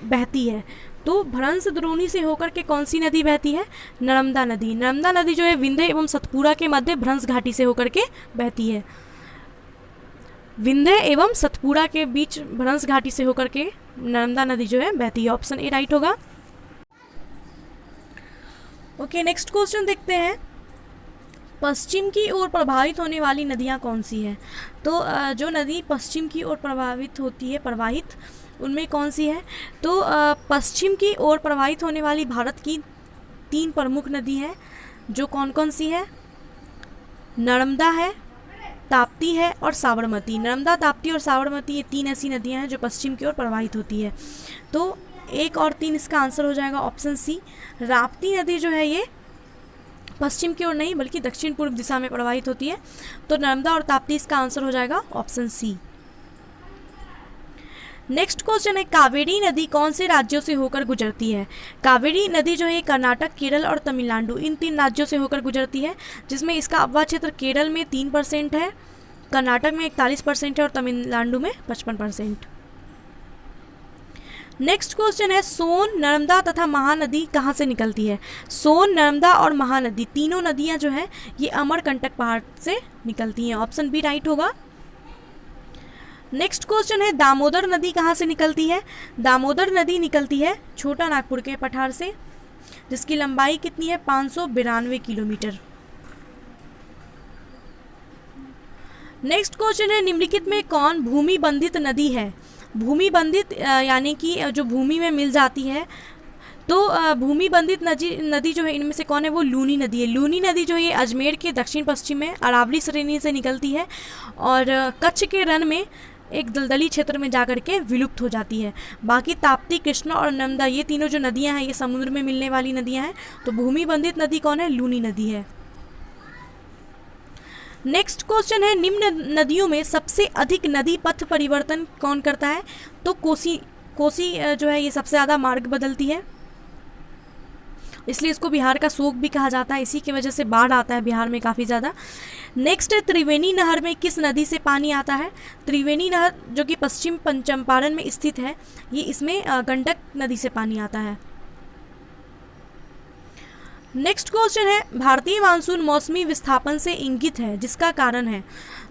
बहती है? तो भ्रंश द्रोणी से होकर के कौन सी नदी बहती है? नर्मदा नदी। नर्मदा नदी जो है विंध्य एवं सतपुरा के मध्य भ्रंश घाटी से होकर के बहती है। विंध्य एवं सतपुड़ा के बीच भ्रंश घाटी से होकर के नर्मदा नदी जो है बहती है। ऑप्शन ए राइट होगा। ओके, नेक्स्ट क्वेश्चन देखते हैं। पश्चिम की ओर प्रवाहित होने वाली नदियां कौन सी है? तो जो नदी पश्चिम की ओर प्रवाहित होती है, प्रवाहित, उनमें कौन सी है? तो पश्चिम की ओर प्रवाहित होने वाली भारत की 3 प्रमुख नदी हैं, जो कौन कौन सी है? नर्मदा है, ताप्ती है और साबरमती। नर्मदा, ताप्ती और साबरमती, ये 3 ऐसी नदियां हैं जो पश्चिम की ओर प्रवाहित होती है। तो 1 और 3 इसका आंसर हो जाएगा ऑप्शन सी। राप्ती नदी जो है ये पश्चिम की ओर नहीं बल्कि दक्षिण पूर्व दिशा में प्रवाहित होती है। तो नर्मदा और ताप्ती इसका आंसर हो जाएगा ऑप्शन सी। नेक्स्ट क्वेश्चन है, कावेरी नदी कौन से राज्यों से होकर गुजरती है? कावेरी नदी जो है कर्नाटक, केरल और तमिलनाडु, इन 3 राज्यों से होकर गुजरती है, जिसमें इसका अववाह क्षेत्र केरल में 3% है, कर्नाटक में 41% है और तमिलनाडु में 55%। नेक्स्ट क्वेश्चन है, सोन, नर्मदा तथा महानदी कहाँ से निकलती है? सोन, नर्मदा और महानदी तीनों नदियाँ जो है ये अमरकंटक पहाड़ से निकलती हैं। ऑप्शन बी राइट होगा। नेक्स्ट क्वेश्चन है, दामोदर नदी कहाँ से निकलती है? दामोदर नदी निकलती है छोटा नागपुर के पठार से, जिसकी लंबाई कितनी है? 592 किलोमीटर। नेक्स्ट क्वेश्चन है, निम्नलिखित में कौन भूमि बंधित नदी है? भूमि बंधित यानी कि जो भूमि में मिल जाती है, तो भूमि बंधित नदी जो है इनमें से कौन है? वो लूनी नदी है। लूनी नदी जो है अजमेर के दक्षिण पश्चिम में अरावली श्रेणी से निकलती है और कच्छ के रण में एक दलदली क्षेत्र में जाकर के विलुप्त हो जाती है। बाकी ताप्ती, कृष्णा और नर्मदा, ये तीनों जो नदियां हैं ये समुद्र में मिलने वाली नदियां हैं। तो भूमि बंधित नदी कौन है? लूनी नदी है। नेक्स्ट क्वेश्चन है, निम्न नदियों में सबसे अधिक नदी पथ परिवर्तन कौन करता है? तो कोसी जो है ये सबसे ज़्यादा मार्ग बदलती है, इसलिए इसको बिहार का शोक भी कहा जाता है। इसी की वजह से बाढ़ आता है बिहार में काफ़ी ज़्यादा। नेक्स्ट है, त्रिवेणी नहर में किस नदी से पानी आता है? त्रिवेणी नहर जो कि पश्चिम चंपारण में स्थित है, ये इसमें गंडक नदी से पानी आता है। नेक्स्ट क्वेश्चन है, भारतीय मानसून मौसमी विस्थापन से इंगित है, जिसका कारण है?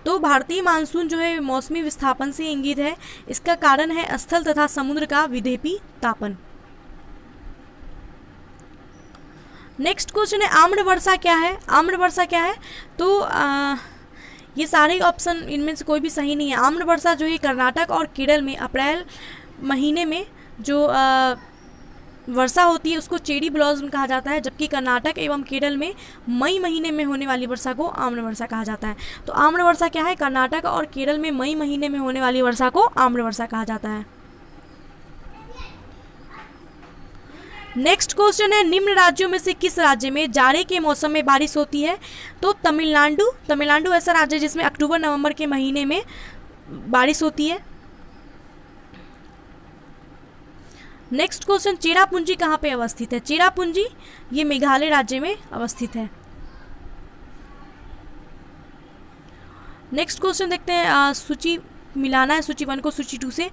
तो भारतीय मानसून जो है मौसमी विस्थापन से इंगित है, इसका कारण है स्थल तथा समुद्र का विक्षेपी तापन। नेक्स्ट क्वेश्चन है, आम्र वर्षा क्या है? आम्र वर्षा क्या है? तो ये सारे ऑप्शन इनमें से कोई भी सही नहीं है। आम्र वर्षा जो है कर्नाटक और केरल में अप्रैल महीने में जो वर्षा होती है उसको चेरी ब्लॉसम कहा जाता है, जबकि कर्नाटक एवं केरल में मई महीने में होने वाली वर्षा को आम्र वर्षा कहा जाता है। तो आम्र वर्षा क्या है? कर्नाटक और केरल में मई महीने में होने वाली वर्षा को आम्र वर्षा कहा जाता है। नेक्स्ट क्वेश्चन है, निम्न राज्यों में से किस राज्य में जाड़े के मौसम में बारिश होती है? तो तमिलनाडु ऐसा राज्य है जिसमें अक्टूबर नवंबर के महीने में बारिश होती है। नेक्स्ट क्वेश्चन, चेरापूंजी कहाँ पे अवस्थित है? चेरापूंजी ये मेघालय राज्य में अवस्थित है। नेक्स्ट क्वेश्चन देखते हैं, सूची मिलाना है सूची 1 को सूची 2 से।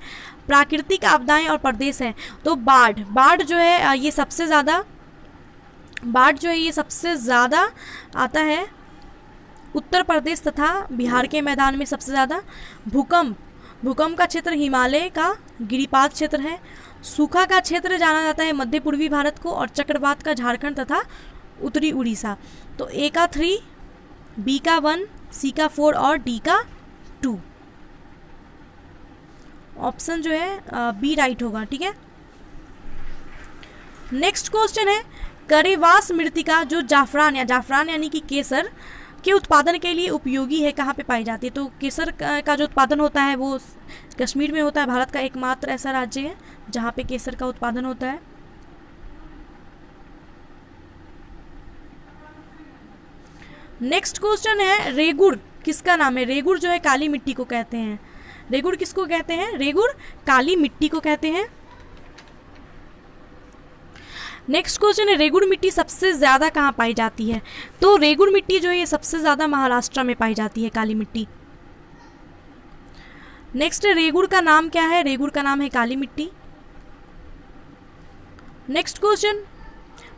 प्राकृतिक आपदाएं और प्रदेश हैं, तो बाढ़ जो है ये सबसे ज़्यादा आता है उत्तर प्रदेश तथा बिहार के मैदान में सबसे ज़्यादा। भूकंप का क्षेत्र हिमालय का गिरिपात क्षेत्र है। सूखा का क्षेत्र जाना जाता है मध्य पूर्वी भारत को, और चक्रवात का झारखंड तथा उत्तरी उड़ीसा। तो ए का 3, बी का 1, सी का 4 और डी का 2। ऑप्शन जो है बी राइट होगा। ठीक है। नेक्स्ट क्वेश्चन है, करेवास मृत्तिका जो जाफरान यानी कि केसर के उत्पादन के लिए उपयोगी है, कहाँ पे पाई जाती है? तो केसर का जो उत्पादन होता है वो कश्मीर में होता है। भारत का एकमात्र ऐसा राज्य है जहाँ पे केसर का उत्पादन होता है। नेक्स्ट क्वेश्चन है, रेगुड़ किसका नाम है? रेगुड़ जो है काली मिट्टी को कहते हैं। रेगुड़ किसको कहते हैं? रेगुड़ काली मिट्टी को कहते हैं। नेक्स्ट क्वेश्चन है, रेगुड़ मिट्टी सबसे ज़्यादा कहाँ पाई जाती है? तो रेगुड़ मिट्टी जो है ये सबसे ज़्यादा महाराष्ट्र में पाई जाती है, काली मिट्टी। नेक्स्ट, रेगुड़ का नाम क्या है? रेगुड़ का नाम है काली मिट्टी। नेक्स्ट क्वेश्चन,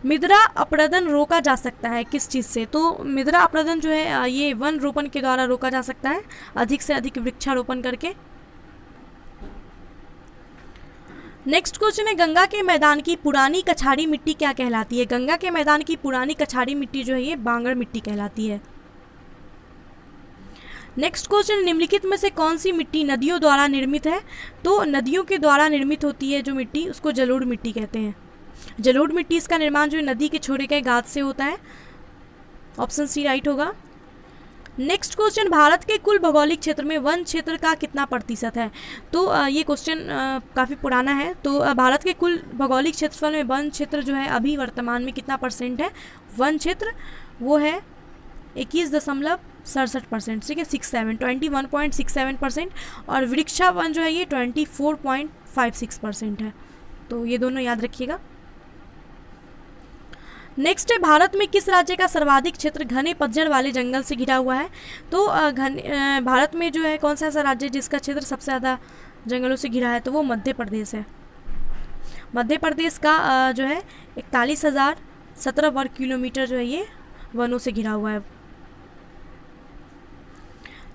मृदा अपरदन रोका जा सकता है किस चीज़ से? तो मृदा अपरदन जो है ये वन रोपण के द्वारा रोका जा सकता है, अधिक से अधिक वृक्षारोपण करके। नेक्स्ट क्वेश्चन है, गंगा के मैदान की पुरानी कछाड़ी मिट्टी क्या कहलाती है? गंगा के मैदान की पुरानी कछाड़ी मिट्टी जो है ये बांगर मिट्टी कहलाती है। नेक्स्ट क्वेश्चन, निम्नलिखित में से कौन सी मिट्टी नदियों द्वारा निर्मित है? तो नदियों के द्वारा निर्मित होती है जो मिट्टी, उसको जलोढ़ मिट्टी कहते हैं। जलोढ़ मिट्टी, इसका निर्माण जो नदी के छोड़े गए गाद से होता है। ऑप्शन सी राइट होगा। नेक्स्ट क्वेश्चन, भारत के कुल भौगोलिक क्षेत्र में वन क्षेत्र का कितना प्रतिशत है? तो ये क्वेश्चन काफ़ी पुराना है। तो भारत के कुल भौगोलिक क्षेत्रफल में वन क्षेत्र जो है अभी वर्तमान में कितना परसेंट है वन क्षेत्र? वो है 21.67%, ठीक है, 21.67%। और वृक्षावन जो है ये 24.56% है। तो ये दोनों याद रखिएगा। नेक्स्ट है, भारत में किस राज्य का सर्वाधिक क्षेत्र घने पतझड़ वाले जंगल से घिरा हुआ है? तो भारत में जो है कौन सा ऐसा राज्य जिसका क्षेत्र सबसे ज़्यादा जंगलों से घिरा है? तो वो मध्य प्रदेश है। मध्य प्रदेश का जो है 41,017 वर्ग किलोमीटर जो है ये वनों से घिरा हुआ है।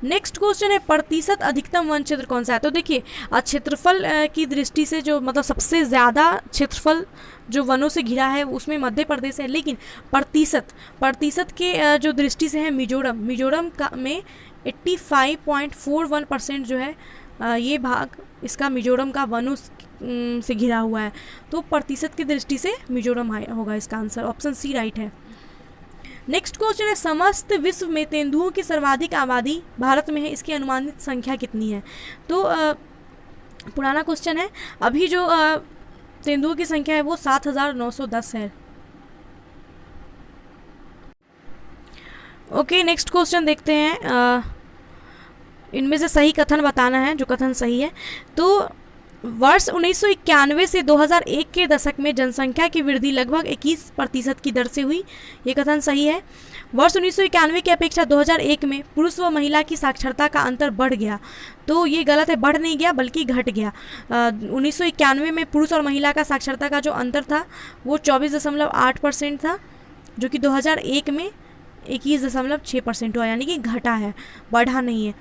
नेक्स्ट क्वेश्चन है, प्रतिशत अधिकतम वन क्षेत्र कौन सा है? तो देखिए, क्षेत्रफल की दृष्टि से जो मतलब सबसे ज़्यादा क्षेत्रफल जो वनों से घिरा है उसमें मध्य प्रदेश है। लेकिन प्रतिशत के जो दृष्टि से है मिजोरम का में 85.41% जो है ये भाग इसका मिजोरम का वनों से घिरा हुआ है। तो प्रतिशत की दृष्टि से मिजोरम होगा इसका आंसर। ऑप्शन सी राइट है। नेक्स्ट क्वेश्चन है, समस्त विश्व में तेंदुओं की सर्वाधिक आबादी भारत में है, इसकी अनुमानित संख्या कितनी है? तो पुराना क्वेश्चन है। अभी जो तेंदुओं की संख्या है वो 7,910 है। ओके, नेक्स्ट क्वेश्चन देखते हैं। इनमें से सही कथन बताना है, जो कथन सही है। तो वर्ष 1991 से 2001 के दशक में जनसंख्या की वृद्धि लगभग 21% की दर से हुई। ये कथन सही है। वर्ष 1991 की अपेक्षा 2001 में पुरुष व महिला की साक्षरता का अंतर बढ़ गया। तो ये गलत है, बढ़ नहीं गया बल्कि घट गया। 1991 में पुरुष और महिला का साक्षरता का जो अंतर था वो 24.8% था, जो कि 2001 में 21.6% हुआ, यानी कि घटा है, बढ़ा नहीं है।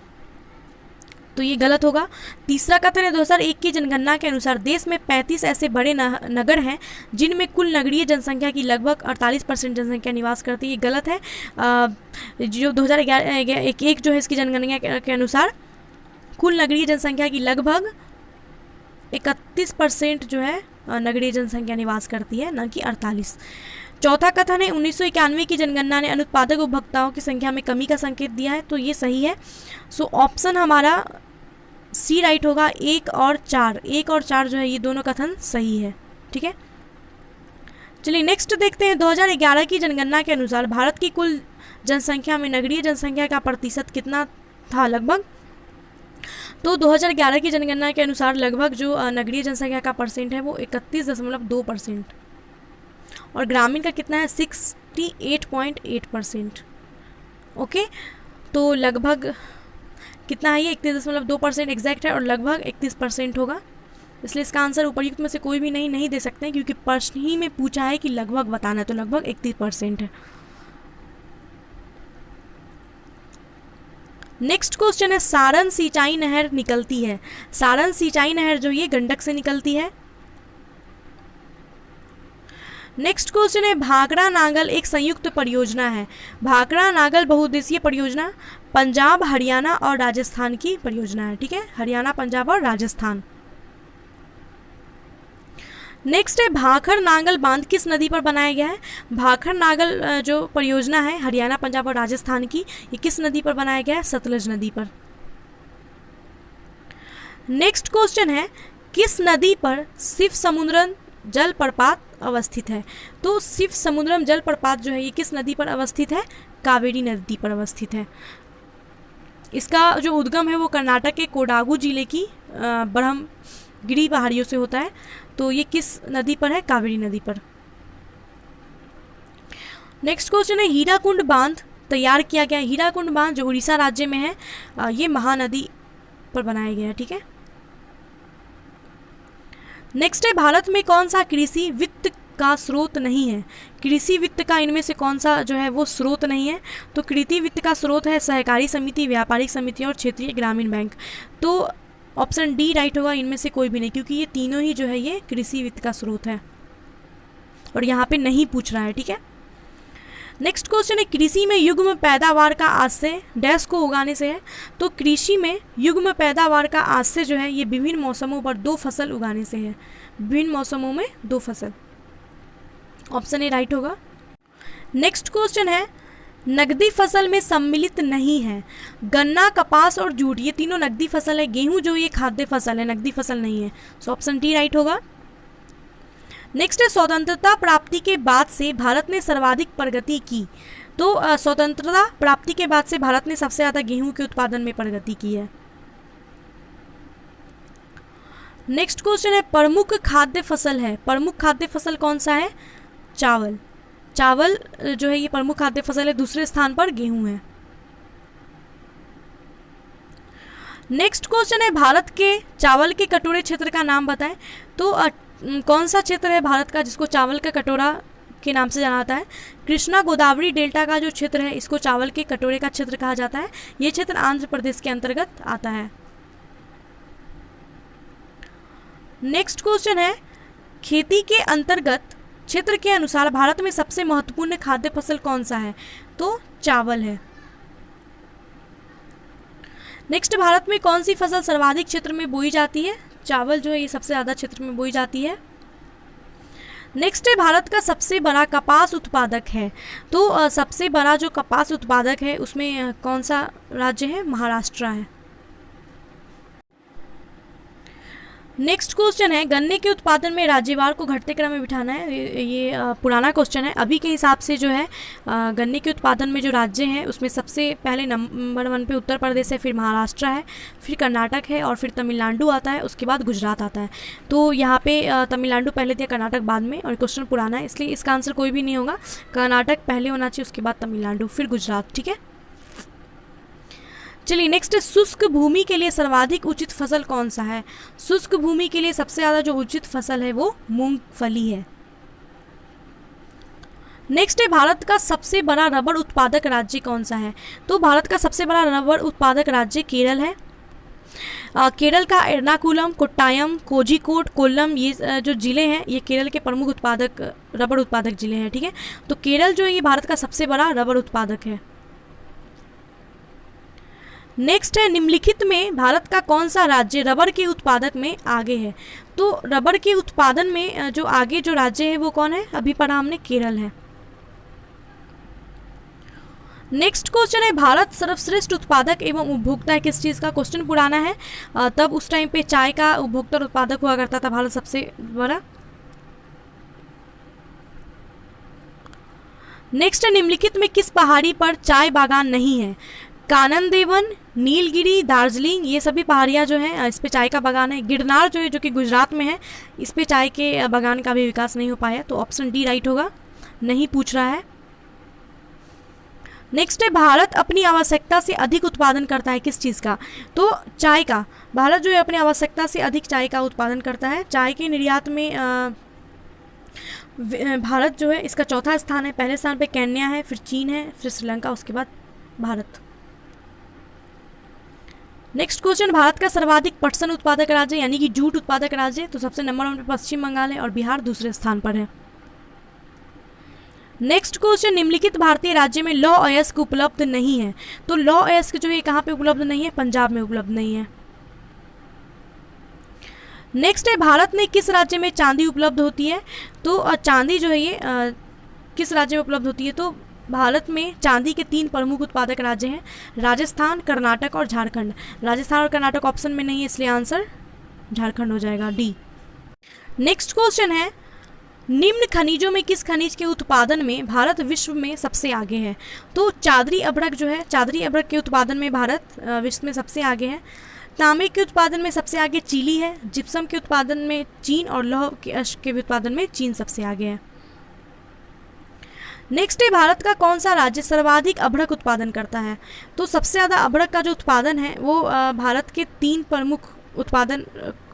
तो ये गलत होगा। तीसरा कथन है, 2001 की जनगणना के अनुसार देश में 35 ऐसे बड़े नगर हैं जिनमें कुल नगरीय जनसंख्या की लगभग 48% जनसंख्या निवास करती है। ये गलत है। जो 2011 जो है इसकी जनगणना के अनुसार कुल नगरीय जनसंख्या की लगभग 31% जो है नगरीय जनसंख्या निवास करती है, न कि 48। चौथा कथन है, 1991 की जनगणना ने अनुत्पादक उपभोक्ताओं की संख्या में कमी का संकेत दिया है। तो ये सही है। सो ऑप्शन हमारा सी राइट होगा। 1 और 4 जो है ये दोनों कथन सही है, ठीक है। चलिए नेक्स्ट देखते हैं। 2011 की जनगणना के अनुसार भारत की कुल जनसंख्या में नगरीय जनसंख्या का प्रतिशत कितना था लगभग? तो 2011 की जनगणना के अनुसार लगभग जो नगरीय जनसंख्या का परसेंट है वो 31.2% और ग्रामीण का कितना है 68.8%। ओके, तो लगभग कितना है ये 31.2% एग्जैक्ट है और लगभग 31% होगा। इसलिए इसका आंसर उपर्युक्त में से कोई भी नहीं दे सकते हैं, क्योंकि प्रश्न ही में पूछा है कि लगभग बताना है, तो लगभग 31% है। नेक्स्ट क्वेश्चन है, सारण सिंचाई नहर निकलती है। सारण सिंचाई नहर जो ये गंडक से निकलती है। नेक्स्ट क्वेश्चन है, भाखड़ा नागल एक संयुक्त परियोजना है। भाखड़ा नागल बहुउद्देशीय परियोजना पंजाब, हरियाणा और राजस्थान की परियोजना है, ठीक है, हरियाणा, पंजाब और राजस्थान। नेक्स्ट है, भाखड़ नागल बांध किस नदी पर बनाया गया है? भाखड़ नागल जो परियोजना है हरियाणा, पंजाब और राजस्थान की, ये किस नदी पर बनाया गया है? सतलज नदी पर। नेक्स्ट क्वेश्चन है, किस नदी पर शिव समुद्रम जलप्रपात अवस्थित है? तो शिव समुद्रम जलप्रपात जो है ये किस नदी पर अवस्थित है? कावेरी नदी पर अवस्थित है। इसका जो उद्गम है वो कर्नाटक के कोडागु जिले की ब्रह्मगिरी पहाड़ियों से होता है। तो ये किस नदी पर है? कावेरी नदी पर। नेक्स्ट क्वेश्चन है, हीराकुंड बांध तैयार किया गया है। हीराकुंड बांध जो उड़ीसा राज्य में है ये महानदी पर बनाया गया है, ठीक है। नेक्स्ट है, भारत में कौन सा कृषि वित्त का स्रोत नहीं है। कृषि वित्त का इनमें से कौन सा जो है वो स्रोत नहीं है? तो कृषि वित्त का स्रोत है सहकारी समिति, व्यापारिक समिति और क्षेत्रीय ग्रामीण बैंक। तो ऑप्शन डी राइट होगा, इनमें से कोई भी नहीं, क्योंकि ये तीनों ही जो है ये कृषि वित्त का स्रोत है और यहाँ पे नहीं पूछ रहा है। ठीक है, नेक्स्ट क्वेश्चन है कृषि में युग्म पैदावार का आशय डैश को उगाने से है। तो कृषि में युग्म पैदावार का आशय जो है ये विभिन्न मौसमों पर 2 फसल उगाने से है। विभिन्न मौसमों में 2 फसल, ऑप्शन ए राइट होगा। नेक्स्ट क्वेश्चन है नकदी फसल में सम्मिलित नहीं है। गन्ना, कपास और जूट ये तीनों नकदी फसल है। गेहूं जो ये खाद्य फसल है, नकदी फसल नहीं है। सो ऑप्शन डी राइट होगा। नेक्स्ट है स्वतंत्रता प्राप्ति के बाद से भारत ने सर्वाधिक प्रगति की। तो स्वतंत्रता प्राप्ति के बाद से भारत ने सबसे ज़्यादा गेहूं के उत्पादन में प्रगति की है। नेक्स्ट क्वेश्चन है प्रमुख खाद्य फसल है। प्रमुख खाद्य फसल कौन सा है? चावल। चावल जो है ये प्रमुख खाद्य फसल है। दूसरे स्थान पर गेहूं है। नेक्स्ट क्वेश्चन है भारत के चावल के कटोरे क्षेत्र का नाम बताएं। तो कौन सा क्षेत्र है भारत का जिसको चावल का कटोरा के नाम से जाना जाता है? कृष्णा गोदावरी डेल्टा का जो क्षेत्र है इसको चावल के कटोरे का क्षेत्र कहा जाता है। ये क्षेत्र आंध्र प्रदेश के अंतर्गत आता है। नेक्स्ट क्वेश्चन है खेती के अंतर्गत क्षेत्र के अनुसार भारत में सबसे महत्वपूर्ण खाद्य फसल कौन सा है? तो चावल है। नेक्स्ट भारत में कौन सी फसल सर्वाधिक क्षेत्र में बोई जाती है? चावल जो है ये सबसे ज़्यादा क्षेत्र में बोई जाती है। नेक्स्ट है भारत का सबसे बड़ा कपास उत्पादक है। तो सबसे बड़ा जो कपास उत्पादक है उसमें कौन सा राज्य है? महाराष्ट्र है। नेक्स्ट क्वेश्चन है गन्ने के उत्पादन में राज्यवार को घटते क्रम में बिठाना है। ये पुराना क्वेश्चन है। अभी के हिसाब से जो है गन्ने के उत्पादन में जो राज्य हैं उसमें सबसे पहले नंबर 1 पे उत्तर प्रदेश है, फिर महाराष्ट्र है, फिर कर्नाटक है और फिर तमिलनाडु आता है, उसके बाद गुजरात आता है। तो यहाँ पे तमिलनाडु पहले दिया, कर्नाटक बाद में, और क्वेश्चन पुराना है इसलिए इसका आंसर कोई भी नहीं होगा। कर्नाटक पहले होना चाहिए, उसके बाद तमिलनाडु, फिर गुजरात। ठीक है, चलिए नेक्स्ट शुष्क भूमि के लिए सर्वाधिक उचित फसल कौन सा है? शुष्क भूमि के लिए सबसे ज़्यादा जो उचित फसल है वो मूंगफली है। नेक्स्ट है भारत का सबसे बड़ा रबर उत्पादक राज्य कौन सा है? तो भारत का सबसे बड़ा रबर उत्पादक राज्य केरल है। केरल का एर्नाकुलम, कोट्टायम, कोझिकोड, कोल्लम ये जो ज़िले हैं ये केरल के प्रमुख रबर उत्पादक ज़िले हैं। ठीक है, तो केरल जो है ये भारत का सबसे बड़ा रबर उत्पादक है। नेक्स्ट है निम्नलिखित में भारत का कौन सा राज्य रबर के उत्पादक में आगे है? तो रबर के उत्पादन में जो आगे जो राज्य है वो कौन है? अभी पढ़ा हमने, केरल है। नेक्स्ट क्वेश्चन है भारत सर्वश्रेष्ठ उत्पादक एवं उपभोक्ता है किस चीज़ का? क्वेश्चन पुराना है, तब उस टाइम पे चाय का उपभोक्ता उत्पादक हुआ करता था भारत सबसे बड़ा। नेक्स्ट है निम्नलिखित में किस पहाड़ी पर चाय बागान नहीं है? कानन देवन, नीलगिरी, दार्जिलिंग ये सभी पहाड़ियाँ जो हैं इस पे चाय का बागान है। गिरनार जो है जो कि गुजरात में है, इस पे चाय के बागान का भी विकास नहीं हो पाया। तो ऑप्शन डी राइट होगा, नहीं पूछ रहा है। नेक्स्ट है भारत अपनी आवश्यकता से अधिक उत्पादन करता है किस चीज़ का? तो चाय का। भारत जो है अपनी आवश्यकता से अधिक चाय का उत्पादन करता है। चाय के निर्यात में भारत जो है इसका चौथा स्थान है। पहले स्थान पे केन्या है, फिर चीन है, फिर श्रीलंका, उसके बाद भारत। नेक्स्ट क्वेश्चन भारत का सर्वाधिक पटसन उत्पादक राज्य यानी कि जूट उत्पादक राज्य, तो सबसे नंबर 1 पे पश्चिम बंगाल है और बिहार दूसरे स्थान पर है। नेक्स्ट क्वेश्चन निम्नलिखित भारतीय राज्य में लौह अयस्क उपलब्ध नहीं है। तो लौह अयस्क जो है कहाँ पे उपलब्ध नहीं है? पंजाब में उपलब्ध नहीं है। नेक्स्ट है भारत में किस राज्य में चांदी उपलब्ध होती है? तो चांदी जो है ये किस राज्य में उपलब्ध होती है? तो भारत में चांदी के 3 प्रमुख उत्पादक राज्य हैं, राजस्थान, कर्नाटक और झारखंड। राजस्थान और कर्नाटक ऑप्शन में नहीं है इसलिए आंसर झारखंड हो जाएगा, डी। नेक्स्ट क्वेश्चन है निम्न खनिजों में किस खनिज के उत्पादन में भारत विश्व में सबसे आगे है? तो चादरी अभ्रक जो है, चादरी अभ्रक के उत्पादन में भारत विश्व में सबसे आगे है। तांबे के उत्पादन में सबसे आगे चिली है। जिप्सम के उत्पादन में चीन और लौह के उत्पादन में चीन सबसे आगे है। नेक्स्ट है भारत का कौन सा राज्य सर्वाधिक अभ्रक उत्पादन करता है? तो सबसे ज़्यादा अभ्रक का जो उत्पादन है वो भारत के 3 प्रमुख उत्पादन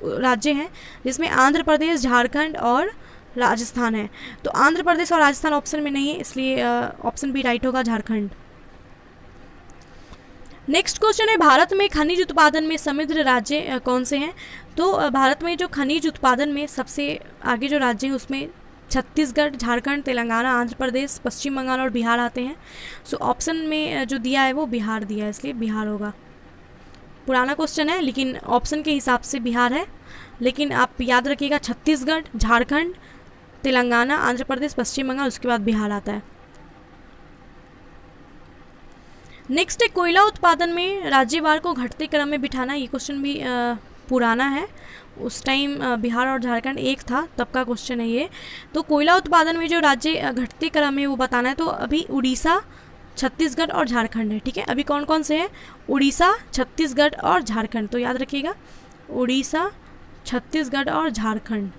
राज्य हैं जिसमें आंध्र प्रदेश, झारखंड और राजस्थान है। तो आंध्र प्रदेश और राजस्थान ऑप्शन में नहीं है, इसलिए ऑप्शन बी राइट होगा, झारखंड। नेक्स्ट क्वेश्चन है, भारत में खनिज उत्पादन में समृद्ध राज्य कौन से हैं? तो भारत में जो खनिज उत्पादन में सबसे आगे जो राज्य हैं उसमें छत्तीसगढ़, झारखंड, तेलंगाना, आंध्र प्रदेश, पश्चिम बंगाल और बिहार आते हैं। सो ऑप्शन में जो दिया है वो बिहार दिया है, इसलिए बिहार होगा। पुराना क्वेश्चन है लेकिन ऑप्शन के हिसाब से बिहार है, लेकिन आप याद रखिएगा छत्तीसगढ़, झारखंड, तेलंगाना, आंध्र प्रदेश, पश्चिम बंगाल, उसके बाद बिहार आता है। नेक्स्ट है, कोयला उत्पादन में राज्यवार को घटते क्रम में बिठाना। ये क्वेश्चन भी पुराना है, उस टाइम बिहार और झारखंड एक था तब का क्वेश्चन है ये। तो कोयला उत्पादन में जो राज्य घटते क्रम है वो बताना है। तो अभी उड़ीसा, छत्तीसगढ़ और झारखंड है, ठीक है। अभी कौन कौन से हैं? उड़ीसा, छत्तीसगढ़ और झारखंड। तो याद रखिएगा उड़ीसा, छत्तीसगढ़ और झारखंड।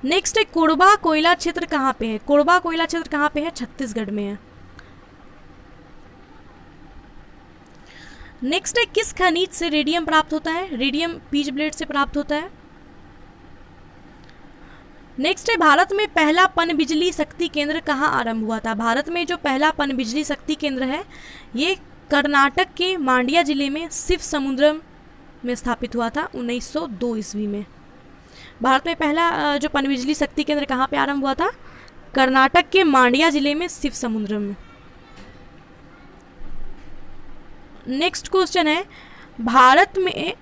नेक्स्ट है, कोरबा कोयला क्षेत्र कहाँ पे है? कोरबा कोयला क्षेत्र कहाँ पे है? छत्तीसगढ़ में है। नेक्स्ट है, किस खनिज से रेडियम प्राप्त होता है? रेडियम पीच ब्लेड से प्राप्त होता है। नेक्स्ट है, भारत में पहला पनबिजली शक्ति केंद्र कहाँ आरंभ हुआ था? भारत में जो पहला पनबिजली शक्ति केंद्र है ये कर्नाटक के मांड्या जिले में शिवसमुद्रम में स्थापित हुआ था 1902 ईस्वी में। भारत में पहला जो पनबिजली शक्ति केंद्र कहाँ पे आरंभ हुआ था? कर्नाटक के मांड्या जिले में शिवसमुद्रम में। नेक्स्ट क्वेश्चन है, भारत में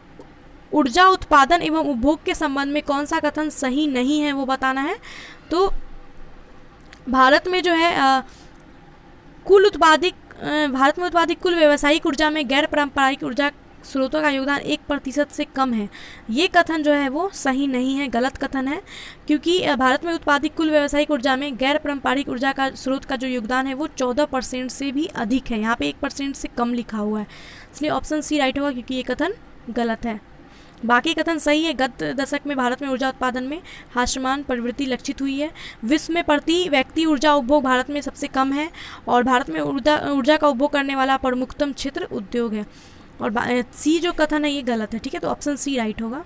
ऊर्जा उत्पादन एवं उपभोग के संबंध में कौन सा कथन सही नहीं है वो बताना है। तो भारत में जो है भारत में उत्पादित कुल व्यावसायिक ऊर्जा में गैर पारंपरिक ऊर्जा स्रोतों का योगदान 1% से कम है। ये कथन जो है वो सही नहीं है, गलत कथन है, क्योंकि भारत में उत्पादित कुल व्यावसायिक ऊर्जा में गैर पारंपरिक ऊर्जा का स्रोत का जो योगदान है वो 14% से भी अधिक है। यहाँ पे 1% से कम लिखा हुआ है, इसलिए ऑप्शन सी राइट होगा, क्योंकि ये कथन गलत है। बाकी कथन सही है। गत दशक में भारत में ऊर्जा उत्पादन में हास्यमान प्रवृत्ति लक्षित हुई है। विश्व में प्रति व्यक्ति ऊर्जा उपभोग भारत में सबसे कम है, और भारत में ऊर्जा का उपभोग करने वाला प्रमुखतम क्षेत्र उद्योग है। और सी जो कथन है ये गलत है, ठीक है। तो ऑप्शन सी राइट होगा।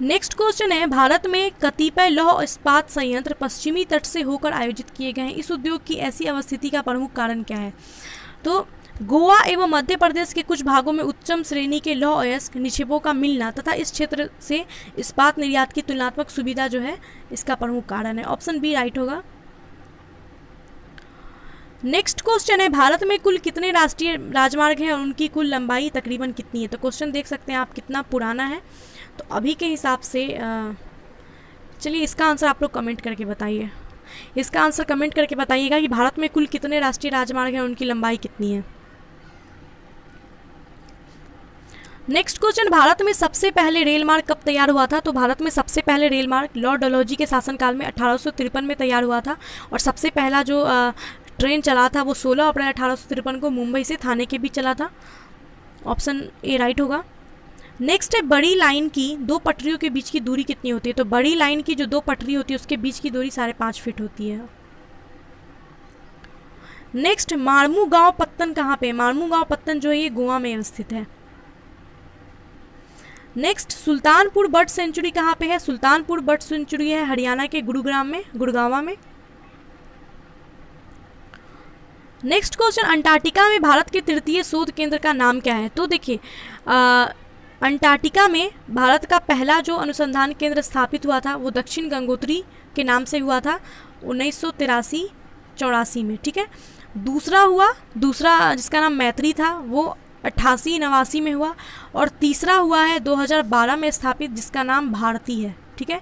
नेक्स्ट क्वेश्चन है, भारत में कतिपय लौह इस्पात संयंत्र पश्चिमी तट से होकर आयोजित किए गए हैं। इस उद्योग की ऐसी अवस्थिति का प्रमुख कारण क्या है? तो गोवा एवं मध्य प्रदेश के कुछ भागों में उच्चम श्रेणी के लौह अयस्क निक्षेपों का मिलना तथा इस क्षेत्र से इस्पात निर्यात की तुलनात्मक सुविधा जो है इसका प्रमुख कारण है। ऑप्शन बी राइट होगा। नेक्स्ट क्वेश्चन है, भारत में कुल कितने राष्ट्रीय राजमार्ग हैं और उनकी कुल लंबाई तकरीबन कितनी है? तो क्वेश्चन देख सकते हैं आप कितना पुराना है। तो अभी के हिसाब से चलिए इसका आंसर आप लोग कमेंट करके बताइए। इसका आंसर कमेंट करके बताइएगा कि भारत में कुल कितने राष्ट्रीय राजमार्ग हैं और उनकी लंबाई कितनी है। नेक्स्ट क्वेश्चन, भारत में सबसे पहले रेल मार्ग कब तैयार हुआ था? तो भारत में सबसे पहले रेल मार्ग लॉर्ड डलहौजी के शासनकाल में 1853 में तैयार हुआ था, और सबसे पहला जो ट्रेन चला था वो 16 अप्रैल 1853 को मुंबई से थाने के बीच चला था। ऑप्शन ए राइट होगा। नेक्स्ट है, बड़ी लाइन की दो पटरियों के बीच की दूरी कितनी होती है? तो बड़ी लाइन की जो दो पटरी होती है उसके बीच की दूरी 5.5 फीट होती है। नेक्स्ट, मारमू गांव पत्तन कहाँ पे? मारमू गांव पत्तन जो है ये गोवा में स्थित है। नेक्स्ट, सुल्तानपुर बर्ड सेंचुरी कहाँ पे है? सुल्तानपुर बर्ड सेंचुरी है हरियाणा के गुड़गांव में। नेक्स्ट क्वेश्चन, अंटार्कटिका में भारत के तृतीय शोध केंद्र का नाम क्या है? तो देखिए अंटार्कटिका में भारत का पहला जो अनुसंधान केंद्र स्थापित हुआ था वो दक्षिण गंगोत्री के नाम से हुआ था 1983-84 में, ठीक है। दूसरा जिसका नाम मैत्री था वो 88-89 में हुआ, और तीसरा हुआ है 2012 में स्थापित जिसका नाम भारती है, ठीक है।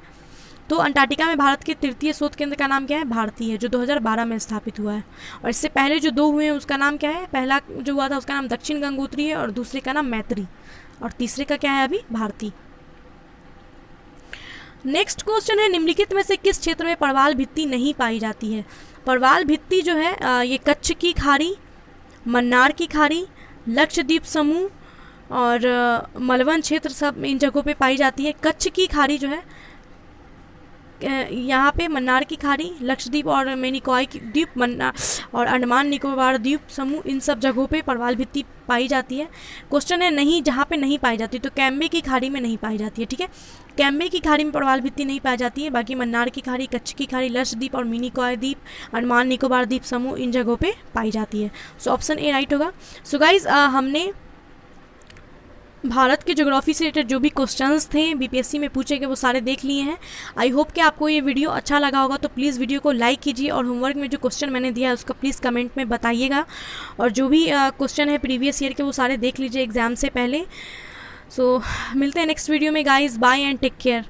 तो अंटार्कटिका में भारत के तृतीय शोध केंद्र का नाम क्या है? भारती है, जो 2012 में स्थापित हुआ है। और इससे पहले जो दो हुए हैं उसका नाम क्या है? पहला जो हुआ था उसका नाम दक्षिण गंगोत्री है, और दूसरे का नाम मैत्री, और तीसरे का क्या है अभी? भारती। नेक्स्ट क्वेश्चन है, निम्नलिखित में से किस क्षेत्र में परवाल भित्ति नहीं पाई जाती है? परवाल भित्ति जो है ये कच्छ की खाड़ी, मन्नार की खाड़ी, लक्षद्वीप समूह और मलवन क्षेत्र सब इन जगहों पे पाई जाती है। कच्छ की खाड़ी जो है यहाँ पे मन्नार की खाड़ी, लक्षद्वीप और मिनिकॉय द्वीप, मन्नार और अंडमान निकोबार द्वीप समूह, इन सब जगहों पे प्रवाल भित्ति पाई जाती है। क्वेश्चन है नहीं, जहाँ पे नहीं पाई जाती, तो कैम्बे की खाड़ी में नहीं पाई जाती है, ठीक है। कैम्बे की खाड़ी में प्रवाल भित्ति नहीं पाई जाती है, बाकी मन्नार की खाड़ी, कच्छ की खाड़ी, लक्षद्वीप और मिनिकॉय द्वीप, अंडमान निकोबार द्वीप समूह, इन जगहों पे पाई जाती है। सो ऑप्शन ए राइट होगा। सो गाइज हमने भारत के ज्योग्राफी से रिलेटेड जो भी क्वेश्चंस थे बीपीएससी में पूछे गए वो सारे देख लिए हैं। आई होप कि आपको ये वीडियो अच्छा लगा होगा, तो प्लीज़ वीडियो को लाइक कीजिए और होमवर्क में जो क्वेश्चन मैंने दिया है उसका प्लीज़ कमेंट में बताइएगा, और जो भी क्वेश्चन है प्रीवियस ईयर के वो सारे देख लीजिए एग्ज़ाम से पहले। सो मिलते हैं नेक्स्ट वीडियो में guys, bye and take care.